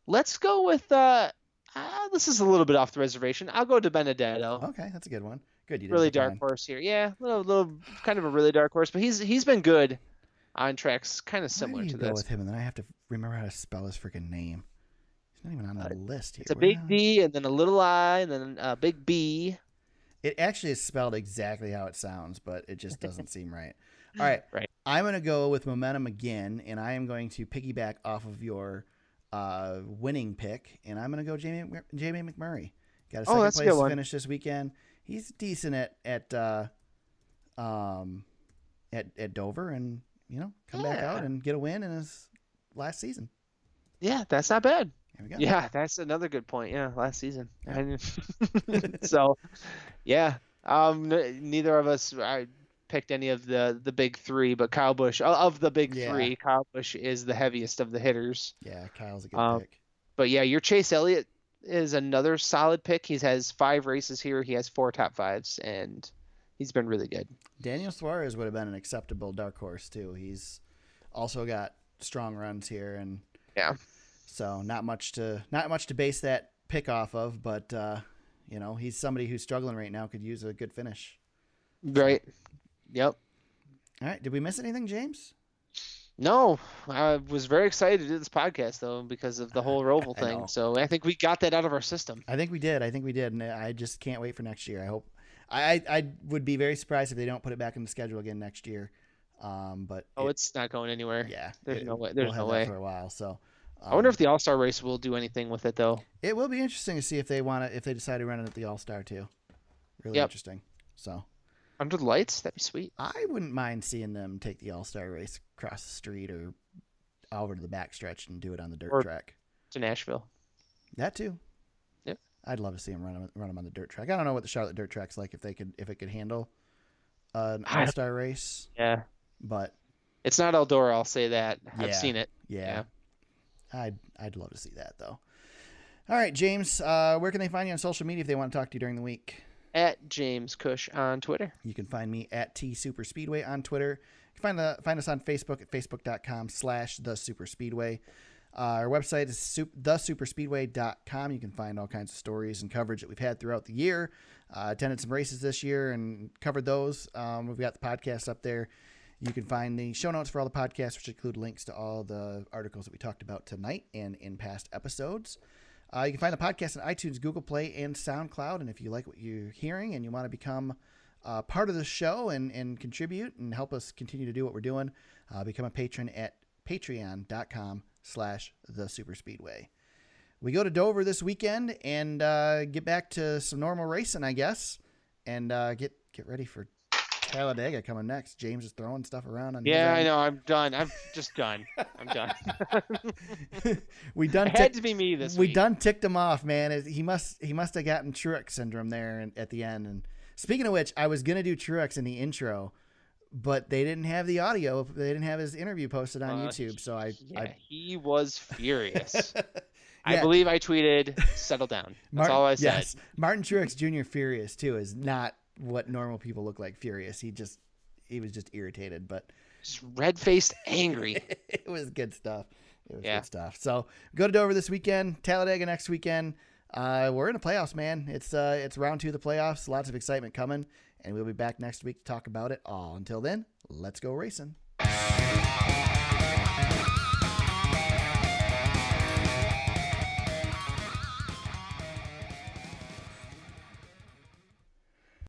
Let's go with this is a little bit off the reservation. I'll go to Benedetto. Okay, that's a good one. Good, you did Really pick dark mine. horse here. Yeah, little kind of a really dark horse, but he's been good on tracks kind of Why similar do you to go this. with him, and then I have to remember how to spell his freaking name. He's not even on the list here. It's a Where big D and then a little I and then a big B. It actually is spelled exactly how it sounds, but it just doesn't seem right. All right. Right. I'm going to go with momentum again, and I am going to piggyback off of your winning pick, and I'm going to go Jamie McMurray. Got a second that's a place good one. finish this weekend. He's decent at Dover, and come back Yeah. out and get a win in his last season. Yeah, that's not bad. There we go. Yeah, that's another good point. Yeah, last season. So, yeah. Neither of us picked any of the big 3, but Kyle Busch of the big 3, Kyle Busch is the heaviest of the hitters. Yeah, Kyle's a good pick. But yeah, your Chase Elliott is another solid pick. He has 5 races here. He has 4 top 5s, and he's been really good. Daniel Suarez would have been an acceptable dark horse too. He's also got strong runs here, and Yeah. so not much to base that pick off of. But he's somebody who's struggling right now. Could use a good finish. Right. Yep. All right, did we miss anything, James? No, I was very excited to do this podcast though because of the whole Roval I thing. know. So I think we got that out of our system. I think we did, and I just can't wait for next year. I hope. I would be very surprised if they don't put it back in the schedule again next year. But It's not going anywhere. yeah, There's no way. We'll There's have no that way. for a while. So I wonder if the All-Star race will do anything with it though. it will be interesting to see if they decide to run it at the All Star too. Really Yep. interesting. So Under the lights, that'd be sweet. I wouldn't mind seeing them take the All Star race across the street or over to the backstretch and do it on the dirt Or- track. To Nashville. That too. Yep. I'd love to see them run them on the dirt track. I don't know what the Charlotte dirt track's like if it could handle an I- All Star race, Yeah. but It's not Eldora, I'll say that. Yeah. I've seen it. yeah, I'd love to see that though. All right, James, where can they find you on social media if they want to talk to you during the week? At James Cush on Twitter. You can find me at TSuperspeedway on Twitter. You can find us on Facebook at facebook.com/thesuperspeedway. Our website is thesuperspeedway.com. You can find all kinds of stories and coverage that we've had throughout the year. Attended some races this year and covered those. We've got the podcast up there. You can find the show notes for all the podcasts, which include links to all the articles that we talked about tonight and in past episodes. You can find the podcast on iTunes, Google Play, and SoundCloud. And if you like what you're hearing and you want to become part of the show and contribute and help us continue to do what we're doing, become a patron at patreon.com/thesuperspeedway. We go to Dover this weekend and get back to some normal racing, I guess, and get ready for Talladega coming next. James is throwing stuff around on his Yeah, end. I know. I'm done. I'm just done. I'm done. We done It had to be me this we week. done ticked him off, man. He must have gotten Truex syndrome there at the end. And speaking of which, I was gonna do Truex in the intro, but they didn't have the audio. They didn't have his interview posted on YouTube. So He was furious. I Yeah. believe I tweeted, "Settle down." That's all I said. Yes, Martin Truex Jr. Furious too is not what normal people look like. Furious. He was just irritated, but Just red-faced, angry. it was good stuff. It was Yeah. good stuff. So go to Dover this weekend, Talladega next weekend. we're in the playoffs, man. It's round 2 of the playoffs. Lots of excitement coming, and we'll be back next week to talk about it all. Until then, let's go racing.